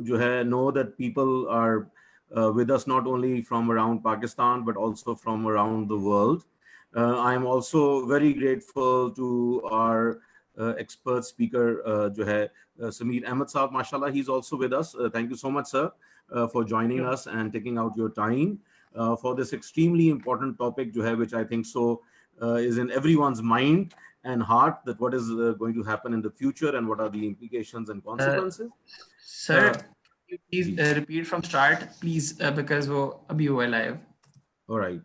जो है know that people are with us not only from around Pakistan but also from around the world. I am also very grateful to our expert speaker, जो है Sameer Ahmed Saab. Mashallah, he's also with us. Thank you so much, sir, for joining Sure. us and taking out your time for this extremely important topic, जो है, which I think so is in everyone's mind and heart, that what is going to happen in the future and what are the implications and Uh, consequences. sir, you please ji. repeat from start, please, because वो अभी हुआ है live. All right.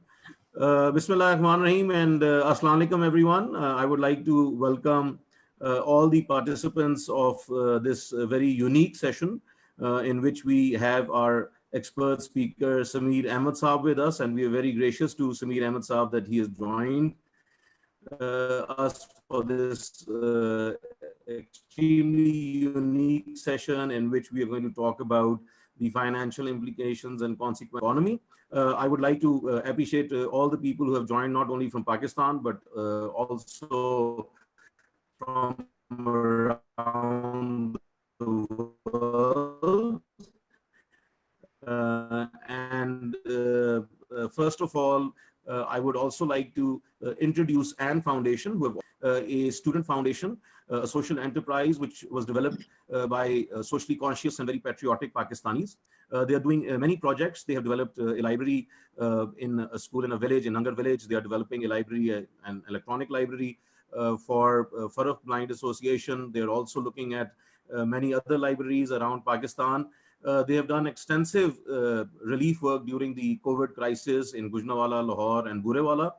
Bismillah ar-Rahman Rahim and Assalamu alaikum everyone. I would like to welcome all the participants of this very unique session in which we have our expert speaker Sameer Ahmed Saab with us, and we are very gracious to Sameer Ahmed Saab that he has joined us for this extremely unique session in which we are going to talk about the financial implications and consequences of the economy. I would like to appreciate all the people who have joined, not only from Pakistan, but also from around the world. First of all, I would also like to introduce AND Foundation, who have a student foundation, a social enterprise which was developed by socially conscious and very patriotic Pakistanis. They are doing many projects. They have developed a library in a school in a village, in Nangar village. They are developing a library, an electronic library for Farooq Blind Association. They are also looking at many other libraries around Pakistan. They have done extensive relief work during the COVID crisis in Gujranwala, Lahore, and Burewala.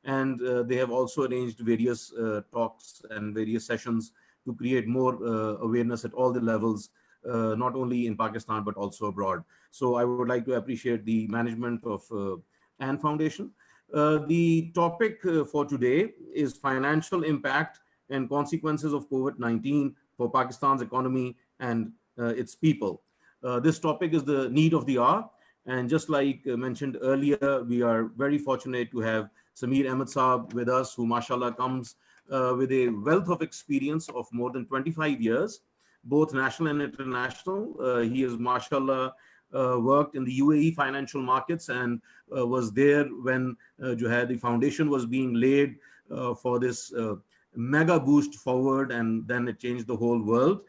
And they have also arranged various talks and various sessions to create more awareness at all the levels, not only in Pakistan, but also abroad. So I would like to appreciate the management of AND Foundation. The topic for today is financial impact and consequences of COVID-19 for Pakistan's economy and its people. This topic is the need of the hour. And just like mentioned earlier, we are very fortunate to have Sameer Ahmed Saab with us, who, mashallah, comes with a wealth of experience of more than 25 years, both national and international. He has, mashallah, worked in the UAE financial markets and was there when the foundation was being laid for this mega boost forward, and then it changed the whole world.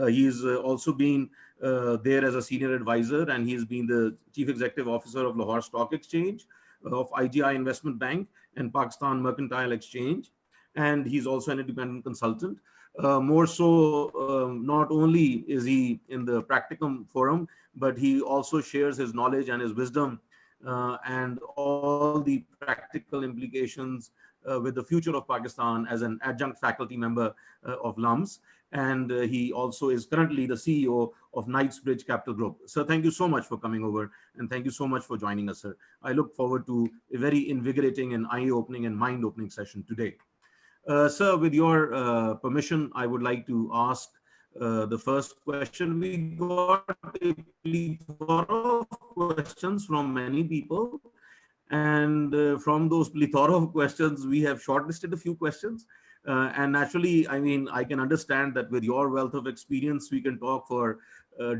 He's also been there as a senior advisor, and he's been the chief executive officer of Lahore Stock Exchange, of IGI Investment Bank, and Pakistan Mercantile Exchange. And he's also an independent consultant. More so, not only is he in the Practicum Forum, but he also shares his knowledge and his wisdom and all the practical implications with the future of Pakistan as an adjunct faculty member of LUMS. And he also is currently the CEO of Knightsbridge Capital Group. So thank you so much for coming over, and thank you so much for joining us, sir. I look forward to a very invigorating and eye-opening and mind-opening session today. Sir, with your permission, I would like to ask the first question. We got a plethora of questions from many people, and from those plethora of questions, we have shortlisted a few questions. And naturally, I mean, I can understand that with your wealth of experience, we can talk for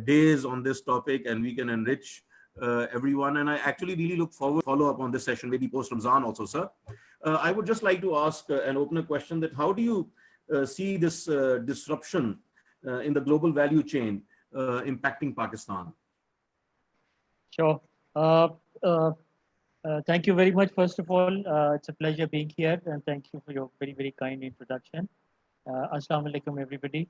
days on this topic, and we can enrich everyone. And I actually really look forward to follow up on this session, maybe post Ramzan also, sir. I would just like to ask an opener question, that how do you see this disruption in the global value chain impacting Pakistan? Sure. Thank you very much. First of all, it's a pleasure being here, and thank you for your very, very kind introduction. Assalamu alaikum, everybody.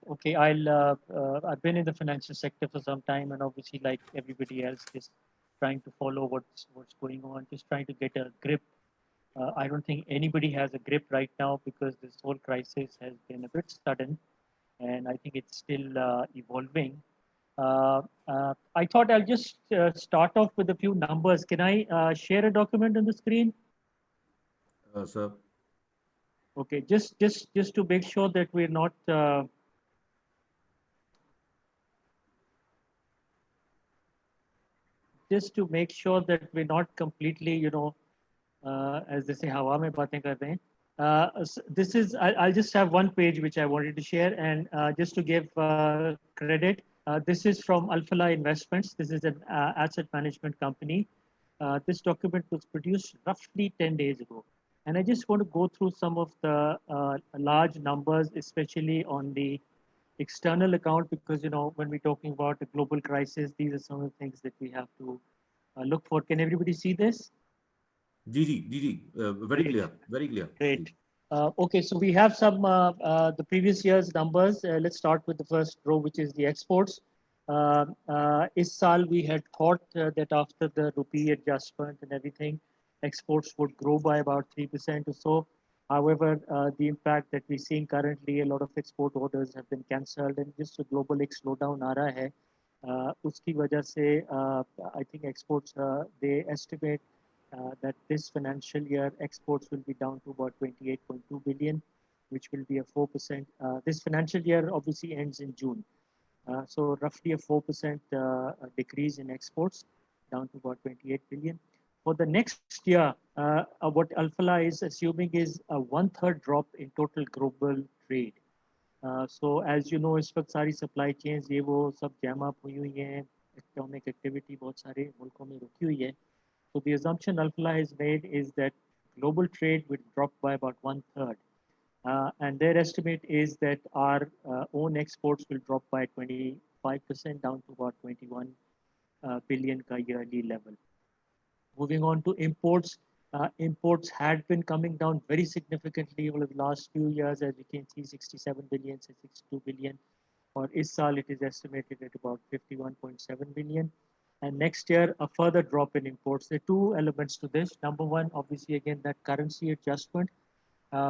Okay, I've been in the financial sector for some time, and obviously, like everybody else, just trying to follow what's going on, just trying to get a grip. I don't think anybody has a grip right now, because this whole crisis has been a bit sudden, and I think it's still evolving. I thought I'll just start off with a few numbers. Can I share a document on the screen? Sir. Okay, just to make sure that we're not completely, as they say, hawa mein baatein kar rahe hain. This is, I'll just have one page which I wanted to share, and just to give credit, This is from Alphala Investments. This is an asset management company. This document was produced roughly 10 days ago. And I just want to go through some of the large numbers, especially on the external account, because, you know, when we're talking about a global crisis, these are some of the things that we have to look for. Can everybody see this? Very clear, very clear. Great. Okay, so we have some the previous year's numbers. Let's start with the first row, which is the exports. Is saal we had thought that after the rupee adjustment and everything, exports would grow by about 3% or so. However, the impact that we're seeing currently, a lot of export orders have been cancelled, and just a global एक slowdown आ रहा है. उसकी वजह से I think exports they estimate that this financial year exports will be down to about 28.2 billion, which will be a 4%. This financial year obviously ends in June. So roughly a 4% decrease in exports down to about 28 billion. For the next year, what Alphala is assuming is a 1/3 drop in total global trade. So as you know, इस वक्त सारी supply chains ये वो सब jam up हुई हुई हैं, economic activity बहुत सारे मुल्कों में रुकी हुई है. So the assumption Alphala has made is that global trade will drop by about 1/3. And their estimate is that our own exports will drop by 25% down to about 21 billion ka yearly level. Moving on to imports, imports had been coming down very significantly over the last few years, as we can see 67 billion to 62 billion. For is saal, it is estimated at about 51.7 billion. And next year, a further drop in imports. There are two elements to this. Number one, obviously, again, that currency adjustment,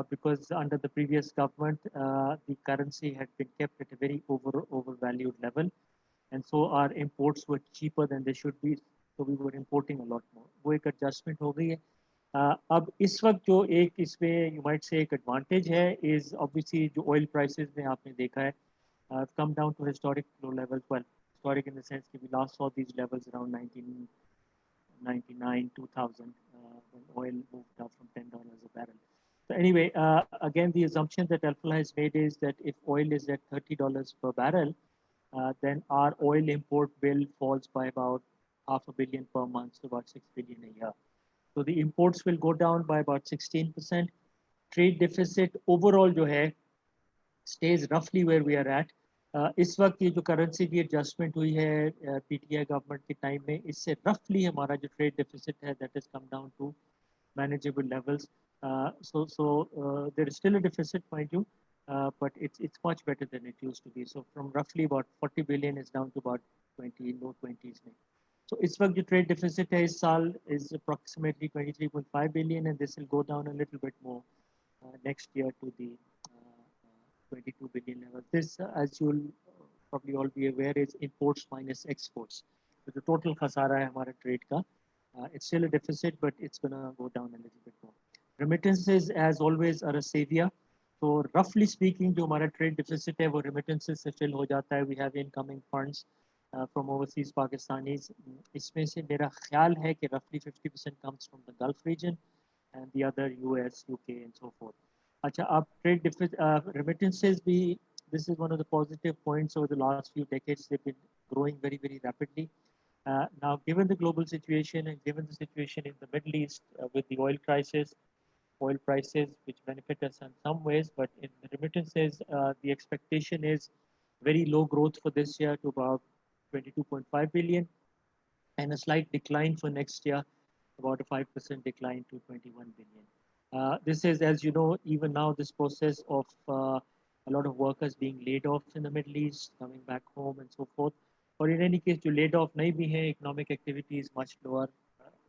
because under the previous government, the currency had been kept at a very overvalued level. And so our imports were cheaper than they should be. So we were importing a lot more. वो एक adjustment हो गई है. अब इस वक्त जो एक इसमें you might say एक advantage है is obviously जो oil prices में आपने देखा है come down to historic low levels. Well, historic in the sense that we last saw these levels around 1999, 2000 when oil moved up from $10 a barrel. So anyway, again, the assumption that Alphala has made is that if oil is at $30 per barrel, then our oil import bill falls by about $500 million per month, so about 6 billion a year. So the imports will go down by about 16%. Trade deficit overall जो है stays roughly where we are at. इस वक्त ये जो currency की adjustment हुई है PTI government के टाइम में, इससे रफली हमारा जो ट्रेड डेफिसिट है that is come down to manageable levels. So there is still a deficit, mind you, but it's much better than it used to be. So from roughly about 40 billion is down to about 20, low 20s में. So इस वक्त जो trade deficit है इस साल is approximately 23.5 billion, and this will go down a little bit more next year to the 22 billion level. This, as you'll probably all be aware, is imports minus exports. So the total khasara है हमारा trade का. It's still a deficit, but it's gonna go down a little bit more. Remittances, as always, are a savior. So roughly speaking, जो हमारा trade deficit है वो remittances से fill हो जाता है. We have incoming funds from overseas Pakistanis. इसमें से मेरा ख्याल है कि roughly 50% comes from the Gulf region and the other US, UK, and so forth. अच्छा, अब trade deficit, remittances भी, this is one of the positive points over the last few decades. They've been growing very, very rapidly. Now, given the global situation and given the situation in the Middle East with the oil prices which benefit us in some ways, but in the remittances, the expectation is very low growth for this year to about 22.5 billion and a slight decline for next year, about a 5% decline to 21 billion. This is, as you know, even now this process of a lot of workers being laid off in the Middle East, coming back home and so forth. Or in any case, जो laid off नहीं भी हैं, economic activity is much lower,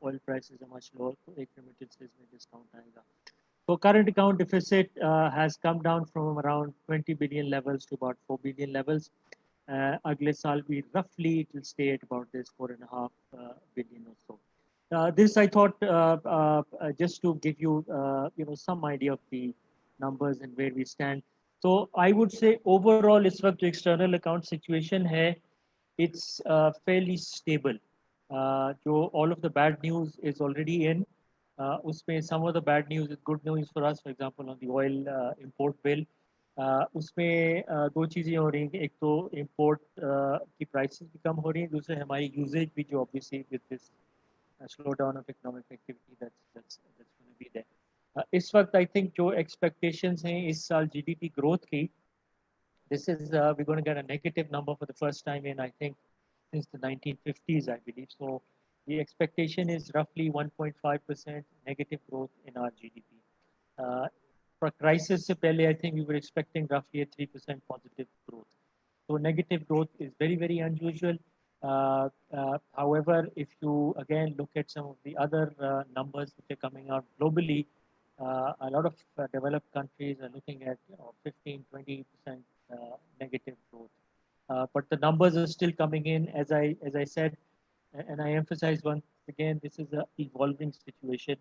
oil prices are much lower, तो एक remittances में discount आएगा. So current account deficit has come down from around 20 billion levels to about 4 billion levels. अगले साल भी roughly it will stay at about this 4.5 billion or so. This I thought just to give you some idea of the numbers and where we stand. So I would say overall इस वक्त जो external account situation है, it's fairly stable. All of the bad news is already in. Usme some of the bad news is good news for us. For example, on the oil import bill, उसमें दो चीज़ें हो रही हैं कि एक तो इम्पोर्ट की प्राइसेस भी कम हो रही हैं, दूसरे हमारी यूजेज भी जो obviously with this slow down of economic activity that's gonna be there. इस वक्त आई थिंक जो एक्सपेक्टेशंस हैं इस साल जीडीपी ग्रोथ की, this is we're going to get a negative number for the first time in I think since the 1950s, I believe. So the expectation is roughly 1.5% negative growth in our GDP. For crisis se pehle, I think we were expecting roughly a 3% positive growth. So negative growth is very, very unusual. However, if you again look at some of the other numbers which are coming out globally, a lot of developed countries are looking at 15, 20% negative growth. But the numbers are still coming in, as I said, and I emphasize once again, this is a evolving situation.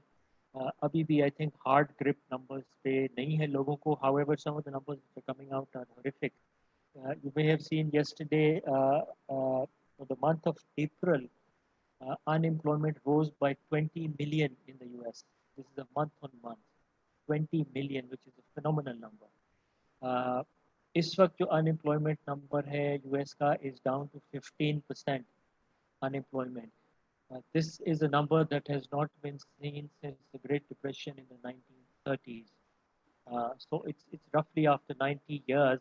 अभी भी I think hard grip numbers पे नहीं है लोगों को. However, some of the numbers which are coming out are horrific. You may have seen yesterday, for the month of April, unemployment rose by 20 million in the US. This is a month on month, 20 million, which is a phenomenal number. इस वक्त जो unemployment number है US का is down to 15% unemployment. This is a number that has not been seen since the Great Depression in the 1930s. So it's roughly after 90 years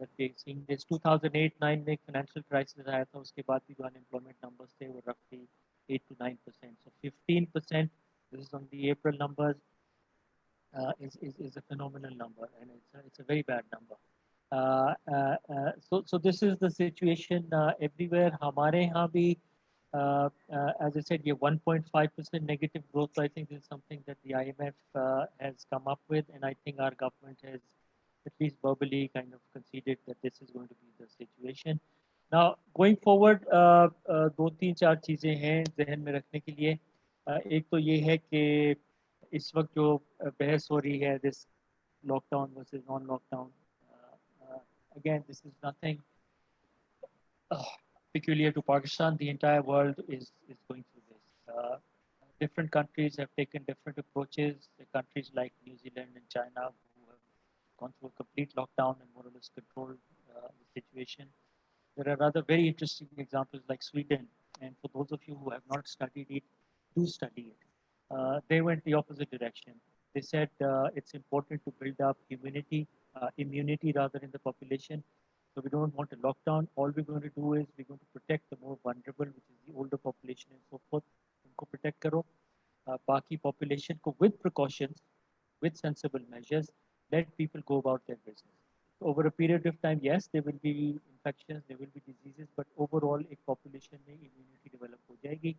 that we're seeing this. 2008-9 में financial crisis आया था, उसके बाद भी जो unemployment numbers थे वो roughly 8 to 9%. So 15%. This is on the April numbers. Is a phenomenal number, and it's a very bad number. So this is the situation everywhere. हमारे यहाँ भी as I said, ये 1.5% negative growth. So I think this is something that the IMF has come up with, and I think our government has at least verbally kind of conceded that this is going to be the situation. Now going forward, दो तीन चार चीज़ें हैं जहन में रखने के लिए. एक तो ये है कि इस वक्त जो बहस हो रही है, this lockdown versus non-lockdown. Again, this is nothing peculiar to Pakistan. The entire world is going through this. Different countries have taken different approaches. The countries like New Zealand and China who have gone through a complete lockdown and more or less controlled the situation. There are other very interesting examples like Sweden. And for those of you who have not studied it, do study it. They went the opposite direction. They said it's important to build up immunity rather in the population. So we don't want a lockdown. All we're going to do is we're going to protect the more vulnerable, which is the older population and so forth. उनको protect करो. बाकी population को with precautions, with sensible measures, let people go about their business. So over a period of time, yes, there will be infections, there will be diseases, but overall, a population में immunity develop हो जाएगी,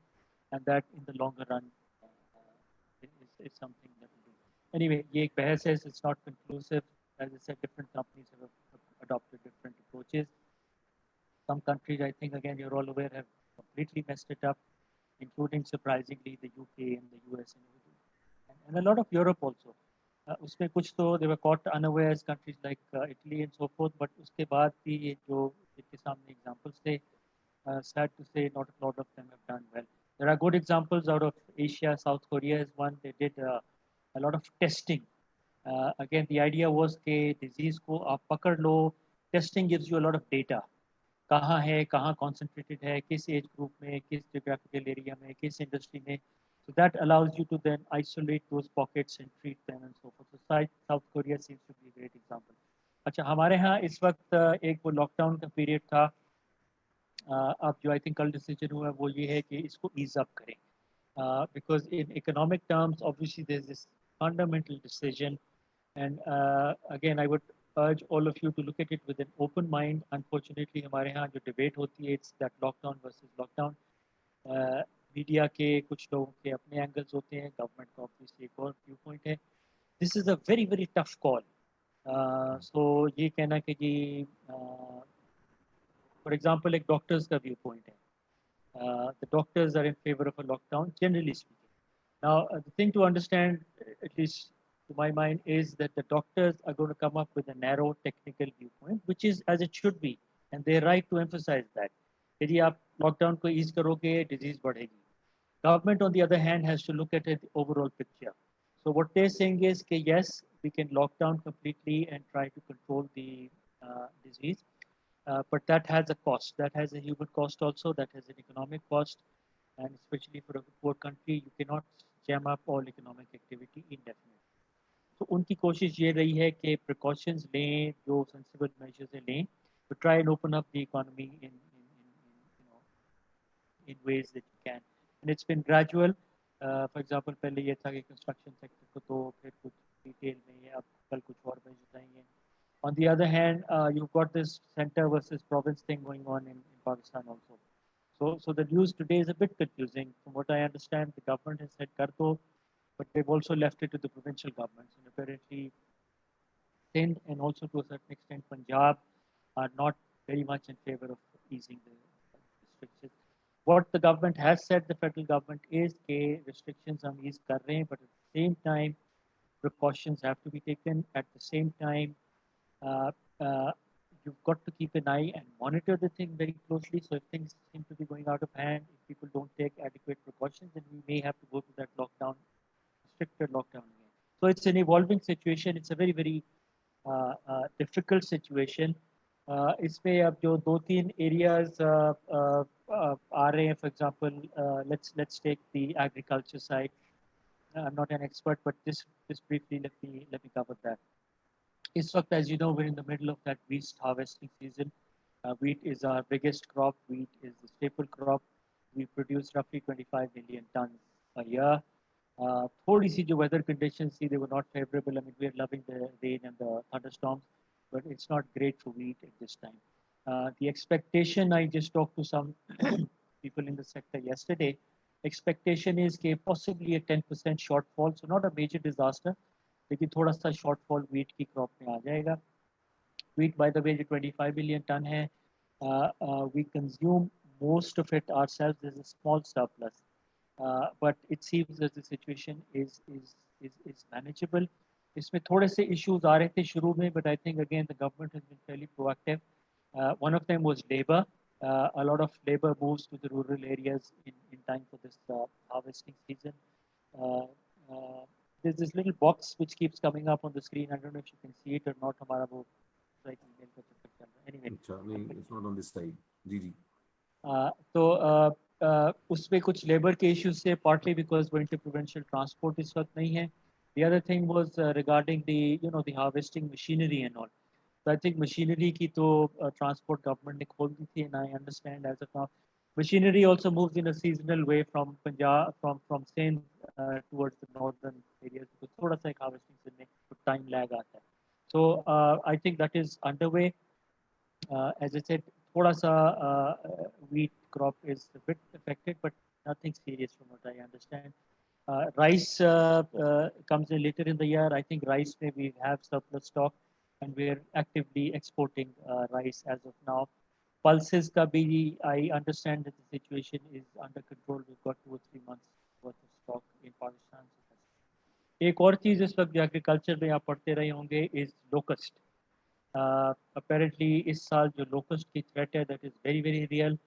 and that in the longer run is something that will do. Anyway, ये एक बहस है, it's not conclusive. As I said, different companies have adopted different approaches. Some countries, I think, again, you're all aware, have completely messed it up, including surprisingly the UK and the US and a lot of Europe also. उसमें कुछ तो they were caught unawares, countries like Italy and so forth, but उसके बाद भी ये जो इनके सामने examples थे, sad to say, not a lot of them have done well. There are good examples out of Asia. South Korea is one. They did a lot of testing. Again, the idea was कि disease को आप पकड़ लो. Testing gives you a lot of data. कहाँ है, कहाँ concentrated है, किस age group में, किस geographical area में, किस industry में. So that allows you to then isolate those pockets and treat them and so forth. So South Korea seems to be a great example. अच्छा, हमारे यहाँ इस वक्त एक वो lockdown का period था. अब जो I think कल decision हुआ वो ये है कि इसको ease up करें. Because in economic terms, obviously there's this fundamental decision. And again, I would urge all of you to look at it with an open mind. Unfortunately, हमारे यहाँ जो debate होती है, it's that lockdown versus lockdown. Media के कुछ लोगों के अपने एंगल्स होते हैं, गवर्नमेंट का ऑब्वियसली एक और व्यू पॉइंट है. This is a very very tough call. So ये कहना कि जी फॉर एग्जांपल एक डॉक्टर्स का व्यू पॉइंट है. The doctors are in favour of a lockdown generally speaking. Now the thing to understand, at least to my mind, is that the doctors are going to come up with a narrow technical viewpoint, which is as it should be, and they're right to emphasize that. यदि आप lockdown को ease करोगे, disease बढ़ेगी. Government, on the other hand, has to look at it, the overall picture. So what they're saying is that yes, we can lock down completely and try to control the disease. But that has a cost. That has a human cost also. That has an economic cost. And especially for a poor country, you cannot jam up all economic activity indefinitely. तो उनकी कोशिश ये रही है कि precautions लें, जो sensible measures हैं लें, to try and open up the economy in ways that you can. And it's been gradual. For example, पहले ये था कि construction sector को तो फिर कुछ retail में अब कल कुछ और measures आएंगे. On the other hand, you've got this center versus province thing going on in Pakistan also. So the news today is a bit confusing. From what I understand, the government has said kar do, but they've also left it to the provincial governments. And apparently, Sindh and also to a certain extent Punjab are not very much in favor of easing the restrictions. What the government has said, the federal government, is that restrictions are eased kar rahe hain, but at the same time, precautions have to be taken. At the same time, uh, uh, you've got to keep an eye and monitor the thing very closely. So if things seem to be going out of hand, if people don't take adequate precautions, then we may have to go to that lockdown, stricter lockdown again. So it's an evolving situation. It's a very, very difficult situation. इसमें अब जो दो तीन areas आ रहे हैं, for example, let's take the agriculture side. I'm not an expert, but just briefly let me cover that. This वक्त, as you know, we're in the middle of that wheat harvesting season. Wheat is our biggest crop. Wheat is the staple crop. We produce roughly 25 million tons a year. थोड़ी सी जो weather conditions थी, they were not favorable. I mean, we are loving the rain and the thunderstorms, but it's not great for wheat at this time. The expectation, I just talked to some people in the sector yesterday, expectation is कि possibly a 10% shortfall, so not a major disaster, लेकिन थोड़ा सा shortfall wheat की crop में आ जाएगा. Wheat, by the way, जो 25 million ton है, we consume most of it ourselves. There's a small surplus. But it seems that the situation is manageable. इसमें थोड़े से issues आ रहे थे शुरू में, but I think again the government has been fairly proactive. One of them was labor. A lot of labor moves to the rural areas in time for this harvesting season. There's this little box which keeps coming up on the screen. I don't know if you can see it or not. हमारा वो right email का चक्कर चल रहा है. Anyway. अच्छा, नहीं, it's not on this side. जी जी. तो उसमें कुछ लेबर के इश्यूज थे, partly because वो interprovincial transport इस वक्त नहीं है. The other thing was regarding the the harvesting machinery and all. So I think machinery की तो transport government ने खोल दी थी, and I understand as of now machinery also moves in a seasonal way from Punjab, from Sindh towards the northern areas, because थोड़ा सा एक harvesting season में time lag आता है. So I think that is underway. As I said, थोड़ा सा wheat crop is a bit affected, but nothing serious from what I understand. Rice comes in later in the year. I think rice may we have surplus stock, and we are actively exporting rice as of now. Pulses ka bhi, I understand that the situation is under control. We've got 2 or 3 months worth of stock in Pakistan. एक और चीज़ इस वक्त जो agriculture में आप पढ़ते रहे होंगे is locust. Apparently इस साल जो locust की threat है, that is very very real.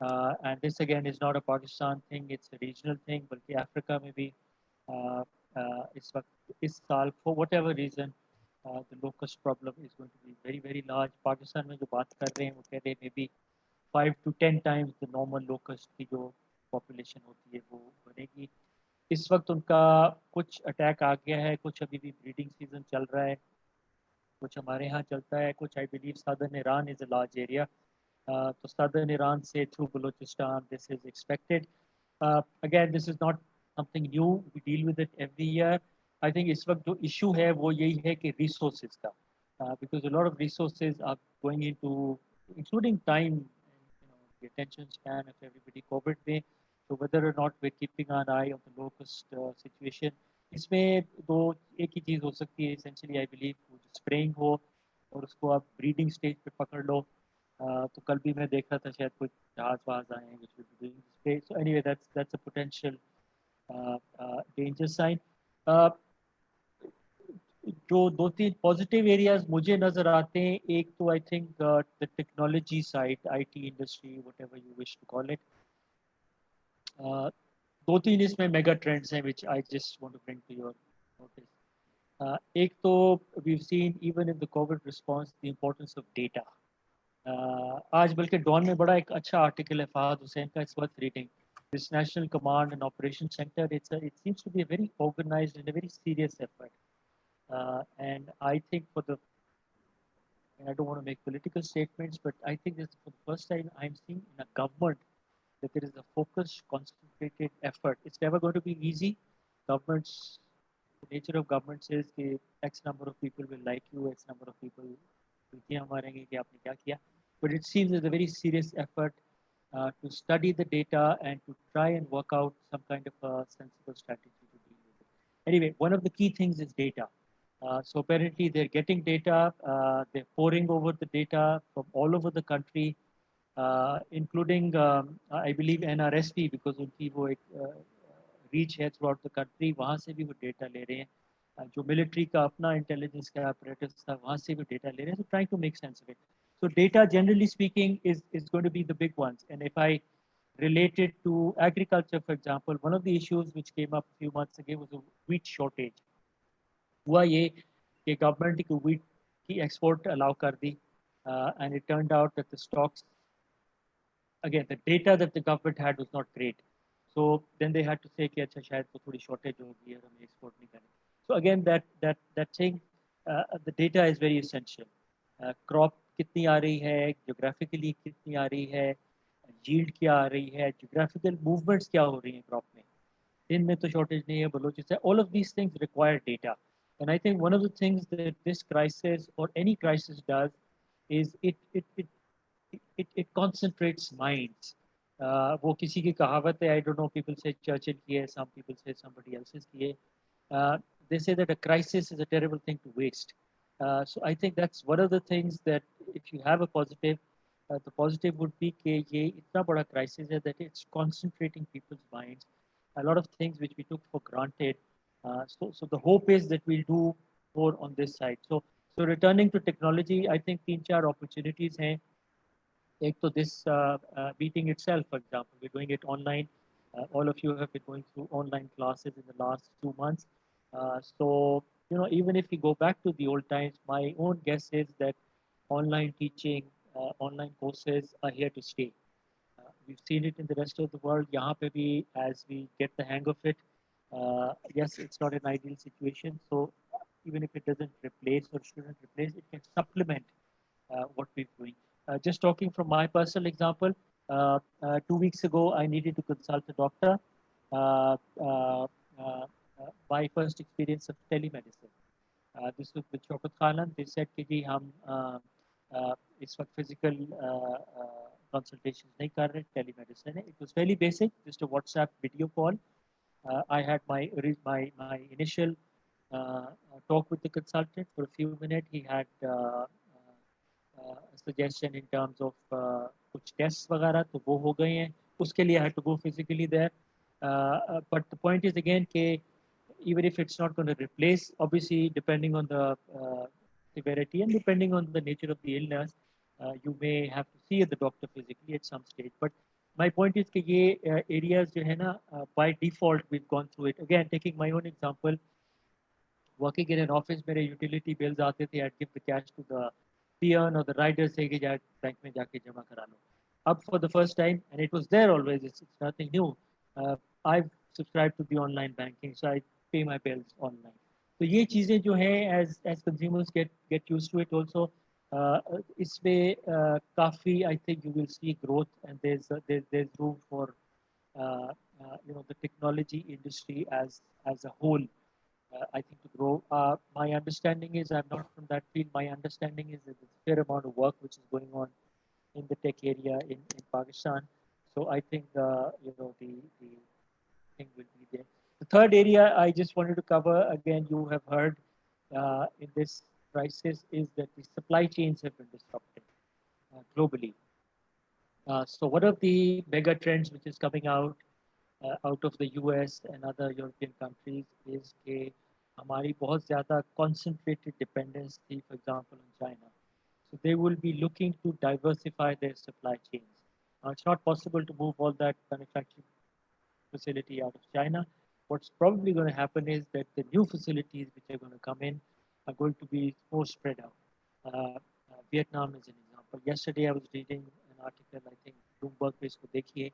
And this again is not a Pakistan thing, it's a regional thing. बल्कि अफ्रीका में भी इस वक्त इस साल for whatever reason the locust problem is going to be very very large. Pakistan में जो बात कर रहे हैं वो कह रहे हैं maybe 5 to 10 times the normal locust की जो population होती है वो बनेगी. इस वक्त उनका कुछ अटैक आ गया है, कुछ अभी भी ब्रीडिंग सीजन चल रहा है, कुछ हमारे यहाँ चलता है, कुछ I believe southern Iran is a large area. तो सदर्न ईरान से through Balochistan this is expected. Again this is not something new, we deal with it every year. I think इस वक्त जो इशू है वो यही है कि रिसोर्सेज का, because a lot of resources are going into including time, the attention span of everybody COVID में. So whether or not we're keeping an eye on the locust situation, इसमें दो एक ही चीज़ हो सकती है essentially I believe, spraying हो और उसको आप breeding stage पे पकड़ लो. तो कल भी मैं देख रहा था शायद कुछ जहाज वहाज आए हैं which will be doing spray. So anyway that's a potential danger sign. जो दो तीन पॉजिटिव एरियाज मुझे नजर आते हैं, एक तो I think the technology side, IT industry, whatever you wish to call it. दो तीन इसमें मेगा ट्रेंड्स हैं which I just want to bring to your notice. एक तो we've seen even in the COVID response the importance of data. आज बल्कि don में बड़ा एक अच्छा आर्टिकल है फहद हुसैन का, it's worth reading. This National Command and Operation Center, it seems to be a very organized and a very serious effort. And I think and I don't want to make political statements, but I think this for the first time I'm seeing in a government that there is a focused, concentrated effort. It's never going to be easy. Governments, the nature of governments is that X number of people will like you, X number of people will मारेंगे कि आपने क्या किया. But it seems there's a very serious effort to study the data and to try and work out some kind of a sensible strategy to deal with it. Anyway, one of the key things is data. So apparently they're getting data, they're pouring over the data from all over the country, including I believe NRSP because उनकी वो एक reach है throughout the country, वहाँ से भी वो data ले रहे हैं. जो military का अपना intelligence का apparatus था, वहाँ से भी data ले रहे हैं. So trying to make sense of it. So data, generally speaking, is going to be the big ones. And if I relate it to agriculture, for example, one of the issues which came up a few months ago was a wheat shortage. हुआ ये कि government की wheat की export allow कर दी, and it turned out that the stocks, again, the data that the government had was not great. So then they had to say कि अच्छा शायद वो थोड़ी shortage होगी और हमें export नहीं करनी. So again, that thing, the data is very essential. Crop कितनी आ रही है, geographically कितनी आ रही है, yield क्या आ रही है, geographical movements क्या हो रही हैं crop में. दिन में तो shortage नहीं है, Balochistan. All of these things require data. And I think one of the things that this crisis or any crisis does is it concentrates minds. वो किसी की कहावत है, I don't know, people say Churchill की है, some people say somebody else's की है. They say that a crisis is a terrible thing to waste. So I think that's one of the things that if you have a positive, the positive would be कि ये इतना बड़ा crisis है that it's concentrating people's minds. A lot of things which we took for granted. So the hope is that we'll do more on this side. So returning to technology, I think तीन चार opportunities हैं. Take to this meeting itself, for example, we're doing it online. All of you have been going through online classes in the last 2 months. So, even if we go back to the old times, my own guess is that online teaching, online courses are here to stay. We've seen it in the rest of the world. यहाँ पे भी, as we get the hang of it, yes, it's not an ideal situation. So even if it doesn't replace or shouldn't replace, it can supplement what we're doing. Just talking from my personal example, 2 weeks ago, I needed to consult a doctor. Uh, uh, uh, my first experience of telemedicine. This was with Shaukat Khanan. They said कि जी हम इस वक्त physical consultations नहीं कर रहे, telemedicine है. It was fairly basic, just a WhatsApp video call. I had my initial talk with the consultant for a few minutes. He had suggestion in terms of कुछ tests वगैरह तो वो हो गए हैं. उसके लिए I had to go physically there. But the point is again कि even if it's not going to replace, obviously depending on the severity and depending on the nature of the illness, you may have to see the doctor physically at some stage. But my point is कि ये areas जो है ना, by default we've gone through it. Again, taking my own example, working in an office, मेरे utility bills आते थे, I'd give the cash to the peon or the rider से कि जा बैंक में जाके जमा करा लो. Up for the first time, and it was there always. It's nothing new. I've subscribed to the online banking, so I pay my bills online. तो ये चीज़ें जो हैं, as consumers get used to it also, इसमें काफ़ी I think you will see growth, and there's room for the technology industry as a whole. I think to grow. My understanding is, I'm not from that field. My understanding is that there's a fair amount of work which is going on in the tech area in Pakistan. So I think the thing will be there. The third area I just wanted to cover, again, you have heard in this crisis, is that the supply chains have been disrupted globally. So one of the mega trends which is coming out of the US and other European countries is कि हमारी बहुत ज़्यादा concentrated dependence थी, for example, on China. So they will be looking to diversify their supply chains. It's not possible to move all that manufacturing facility out of China. what's probably going to happen is that the new facilities which are going to come in are going to be more spread out. Vietnam is an example. Yesterday I was reading an article, I think Bloomberg पे इसको देखिए.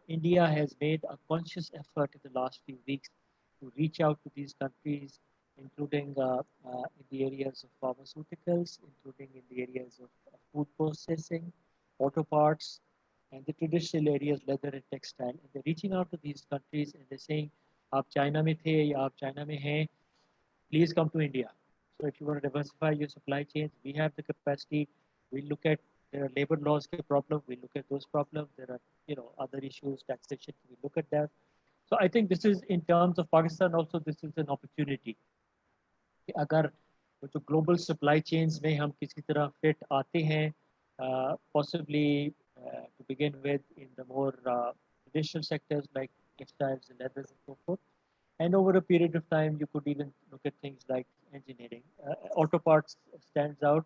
India has made a conscious effort in the last few weeks to reach out to these countries, including in the areas of pharmaceuticals, including in the areas of food processing, auto parts, and the traditional areas, leather and textile. And they're reaching out to these countries and they're saying, आप China में थे या आप China में हैं, please come to India. So if you want to diversify your supply chains, we have the capacity. We look at there are labor laws problem. We look at those problems. There are other issues, taxation. We look at that. So I think this is in terms of Pakistan also. This is an opportunity. कि अगर जो global supply chains में हम किसी तरह fit आते हैं, possibly to begin with in the more traditional sectors like textiles and leathers and so forth. And over a period of time, you could even look at things like engineering. Auto parts stands out.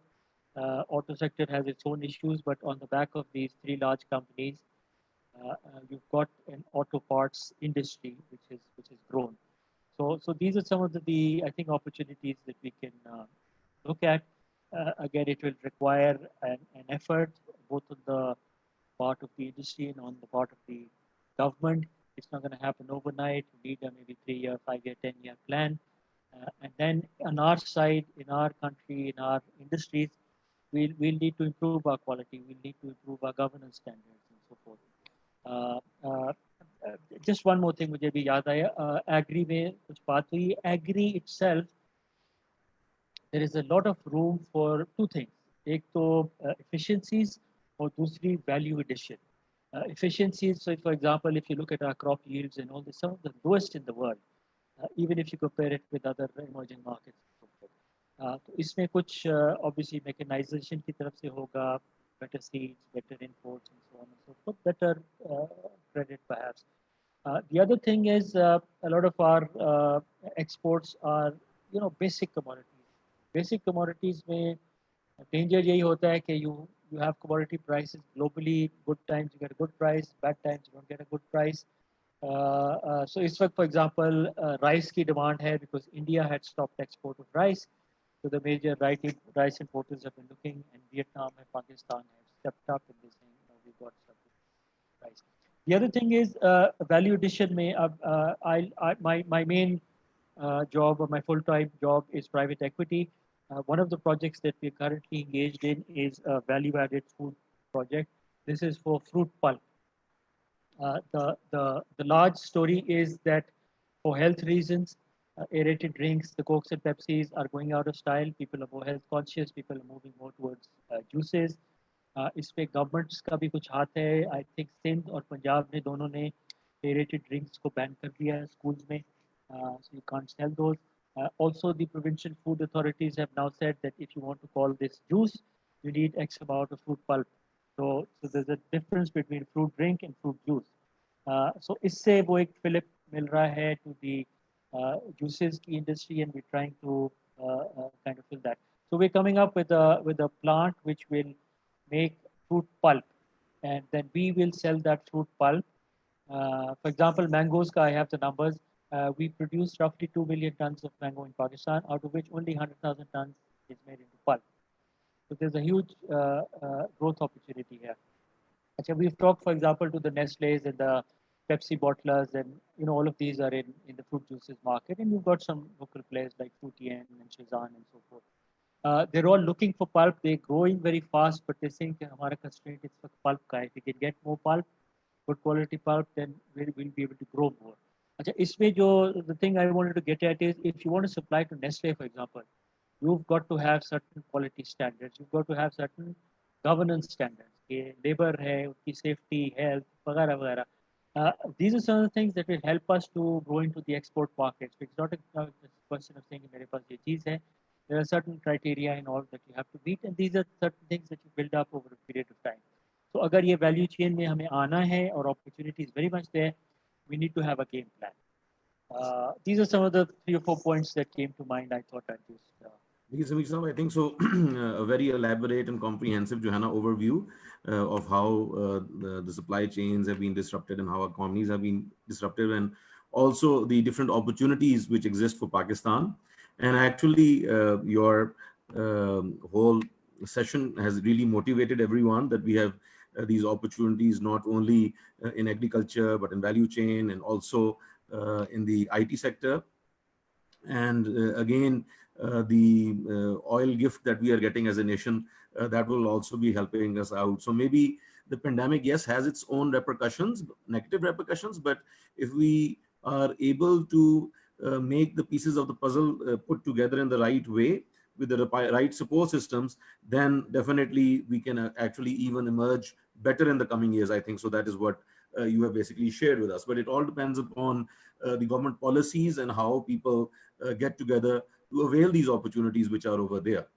Auto sector has its own issues, but on the back of these three large companies, you've got an auto parts industry which has grown. So these are some of the I think opportunities that we can look at. Again, it will require an effort both on the part of the industry and on the part of the government. It's not going to happen overnight. We need a maybe 3-year, 5-year, 10-year plan. And then on our side, in our country, in our industries, we'll need to improve our quality. We'll need to improve our governance standards and so forth. Just one more thing मुझे भी याद आया. Agri में कुछ बात हुई. Agri itself, there is a lot of room for two things. एक तो efficiencies और दूसरी value addition. Efficiencies, so for example, if you look at our crop yields and all this, some of the lowest in the world, even if you compare it with other emerging markets. तो इसमें कुछ obviously mechanization की तरफ से होगा, better seeds, better imports, and so on and so forth, better credit perhaps. The other thing is a lot of our exports are basic commodities. Basic commodities में danger यही होता है कि you have commodity prices globally. Good times you get a good price, bad times you don't get a good price. So इस वक्त for example rice की demand है because India had stopped export of rice. So the major rice importers have been looking, and Vietnam and Pakistan have stepped up and they're saying, we've got some rice. The other thing is value addition. My main job or my full-time job is private equity. One of the projects that we're currently engaged in is a value-added food project. This is for fruit pulp. The large story is that for health reasons, aerated drinks, the Cokes and Pepsis are going out of style. People are more health conscious. People are moving more towards juices. इसमें governments का भी कुछ हाथ है. I think Sindh और पंजाब ने दोनों ने एरेटेड ड्रिंक्स को बैन कर दिया है schools में. So you can't sell those. Also, the provincial food authorities have now said that if you want to call this juice, you need X amount of fruit pulp. So there's a difference between fruit drink and fruit juice. So इससे वो एक fillip मिल रहा है to the juices की industry, and we're trying to kind of fill that. So we're coming up with a plant which will make fruit pulp, and then we will sell that fruit pulp. For example, mangoes, I have the numbers. We produce roughly 2 million tons of mango in Pakistan, out of which only 100,000 tons is made into pulp. So there's a huge growth opportunity here. Actually, we've talked, for example, to the Nestle's and the Pepsi bottlers, and all of these are in the fruit juices market, and you've got some local players like Fruitien and Shazan and so forth. They're all looking for pulp. They're growing very fast, but they're saying that our constraint is for pulp. If we can get more pulp, good quality pulp, then we'll be able to grow more. The thing I wanted to get at is, if you want to supply to Nestle, for example, you've got to have certain quality standards. You've got to have certain governance standards. Labor hai, safety, health, वगैरह वगैरह. These are some of the things that will help us to grow into the export markets. It's not a question of saying मेरे पास ये चीज़ है. There are certain criteria and all that you have to meet, and these are certain things that you build up over a period of time. So अगर ये value chain में हमें आना है और opportunity is very much there, we need to have a game plan. These are some of the 3 or 4 points that came to mind. I thought I'd just. I think so. A very elaborate and comprehensive overview of how the supply chains have been disrupted and how economies have been disrupted, and also the different opportunities which exist for Pakistan. And actually, your whole session has really motivated everyone that we have these opportunities not only in agriculture, but in value chain, and also in the IT sector. And again, the oil gift that we are getting as a nation, that will also be helping us out. So maybe the pandemic, yes, has its own repercussions, negative repercussions, but if we are able to make the pieces of the puzzle put together in the right way with the right support systems, then definitely we can actually even emerge better in the coming years, I think. So that is what you have basically shared with us. But it all depends upon the government policies and how people get together to avail these opportunities which are over there.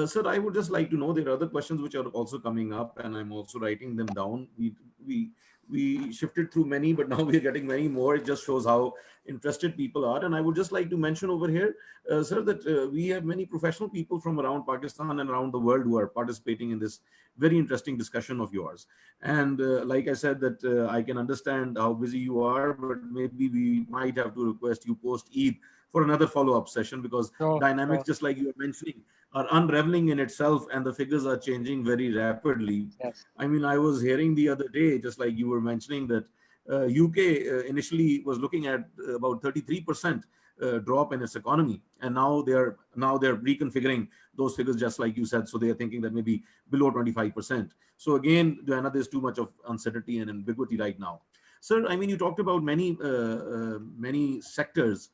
Sir, I would just like to know, there are other questions which are also coming up, and I'm also writing them down. We we shifted through many, but now we're getting many more. It just shows how interested people are. And I would just like to mention over here, sir, that we have many professional people from around Pakistan and around the world who are participating in this very interesting discussion of yours. And like I said, that I can understand how busy you are, but maybe we might have to request you post Eid for another follow-up session, because dynamics, just like you were mentioning, are unraveling in itself, and the figures are changing very rapidly. Yes. I mean, I was hearing the other day, just like you were mentioning, that UK initially was looking at about 33% drop in its economy, and now they're reconfiguring those figures, just like you said. So they are thinking that maybe below 25%. So again, Joanna, there's too much of uncertainty and ambiguity right now. Sir, I mean, you talked about many sectors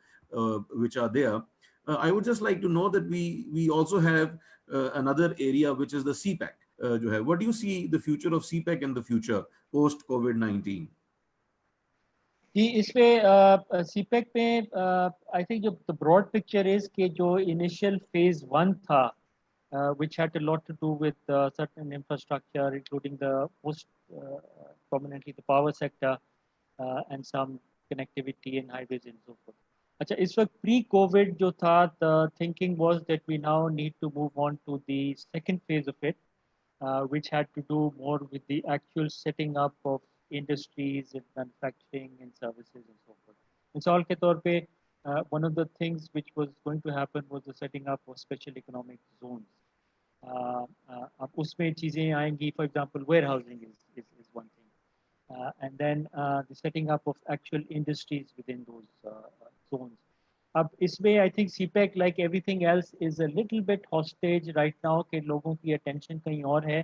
which are there. I would just like to know that we also have another area, which is the CPEC. What do you see the future of CPEC in the future post COVID-19? जी इसमें CPEC में आई think जो the broad picture is कि जो initial phase 1 था which had a lot to do with certain infrastructure including the most prominently the power sector and some connectivity and highways and so forth. अच्छा इस वक्त pre Covid जो था the thinking was that we now need to move on to the second phase of it which had to do more with the actual setting up of industries and manufacturing and services and so forth. मिसाल के तौर पे one of the things which was going to happen was the setting up of special economic zones. अब उसमें चीज़ें आएंगी, for example, warehousing is one thing, and then the setting up of actual industries within those zones. अब इसमें I think CPEC like everything else is a little bit hostage right now के लोगों की attention कहीं और है.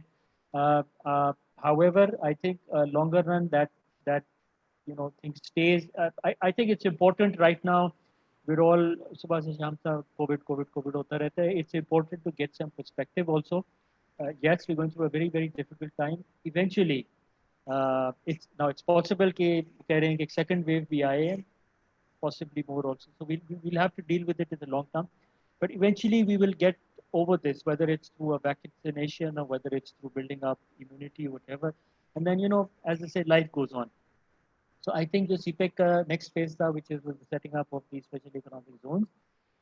However, I think longer run that thing stays. I think it's important right now. We're all सुबह से शाम तक COVID होता रहता है. It's important to get some perspective also. Yes, we're going through a very very difficult time. Eventually, it's possible कि कह रहे हैं कि second wave भी आए, possibly more also. So we'll have to deal with it in the long term. But eventually we will get over this, whether it's through a vaccination or whether it's through building up immunity, whatever. And then, as I said, life goes on. So I think the CPEC next phase, which is the setting up of these special economic zones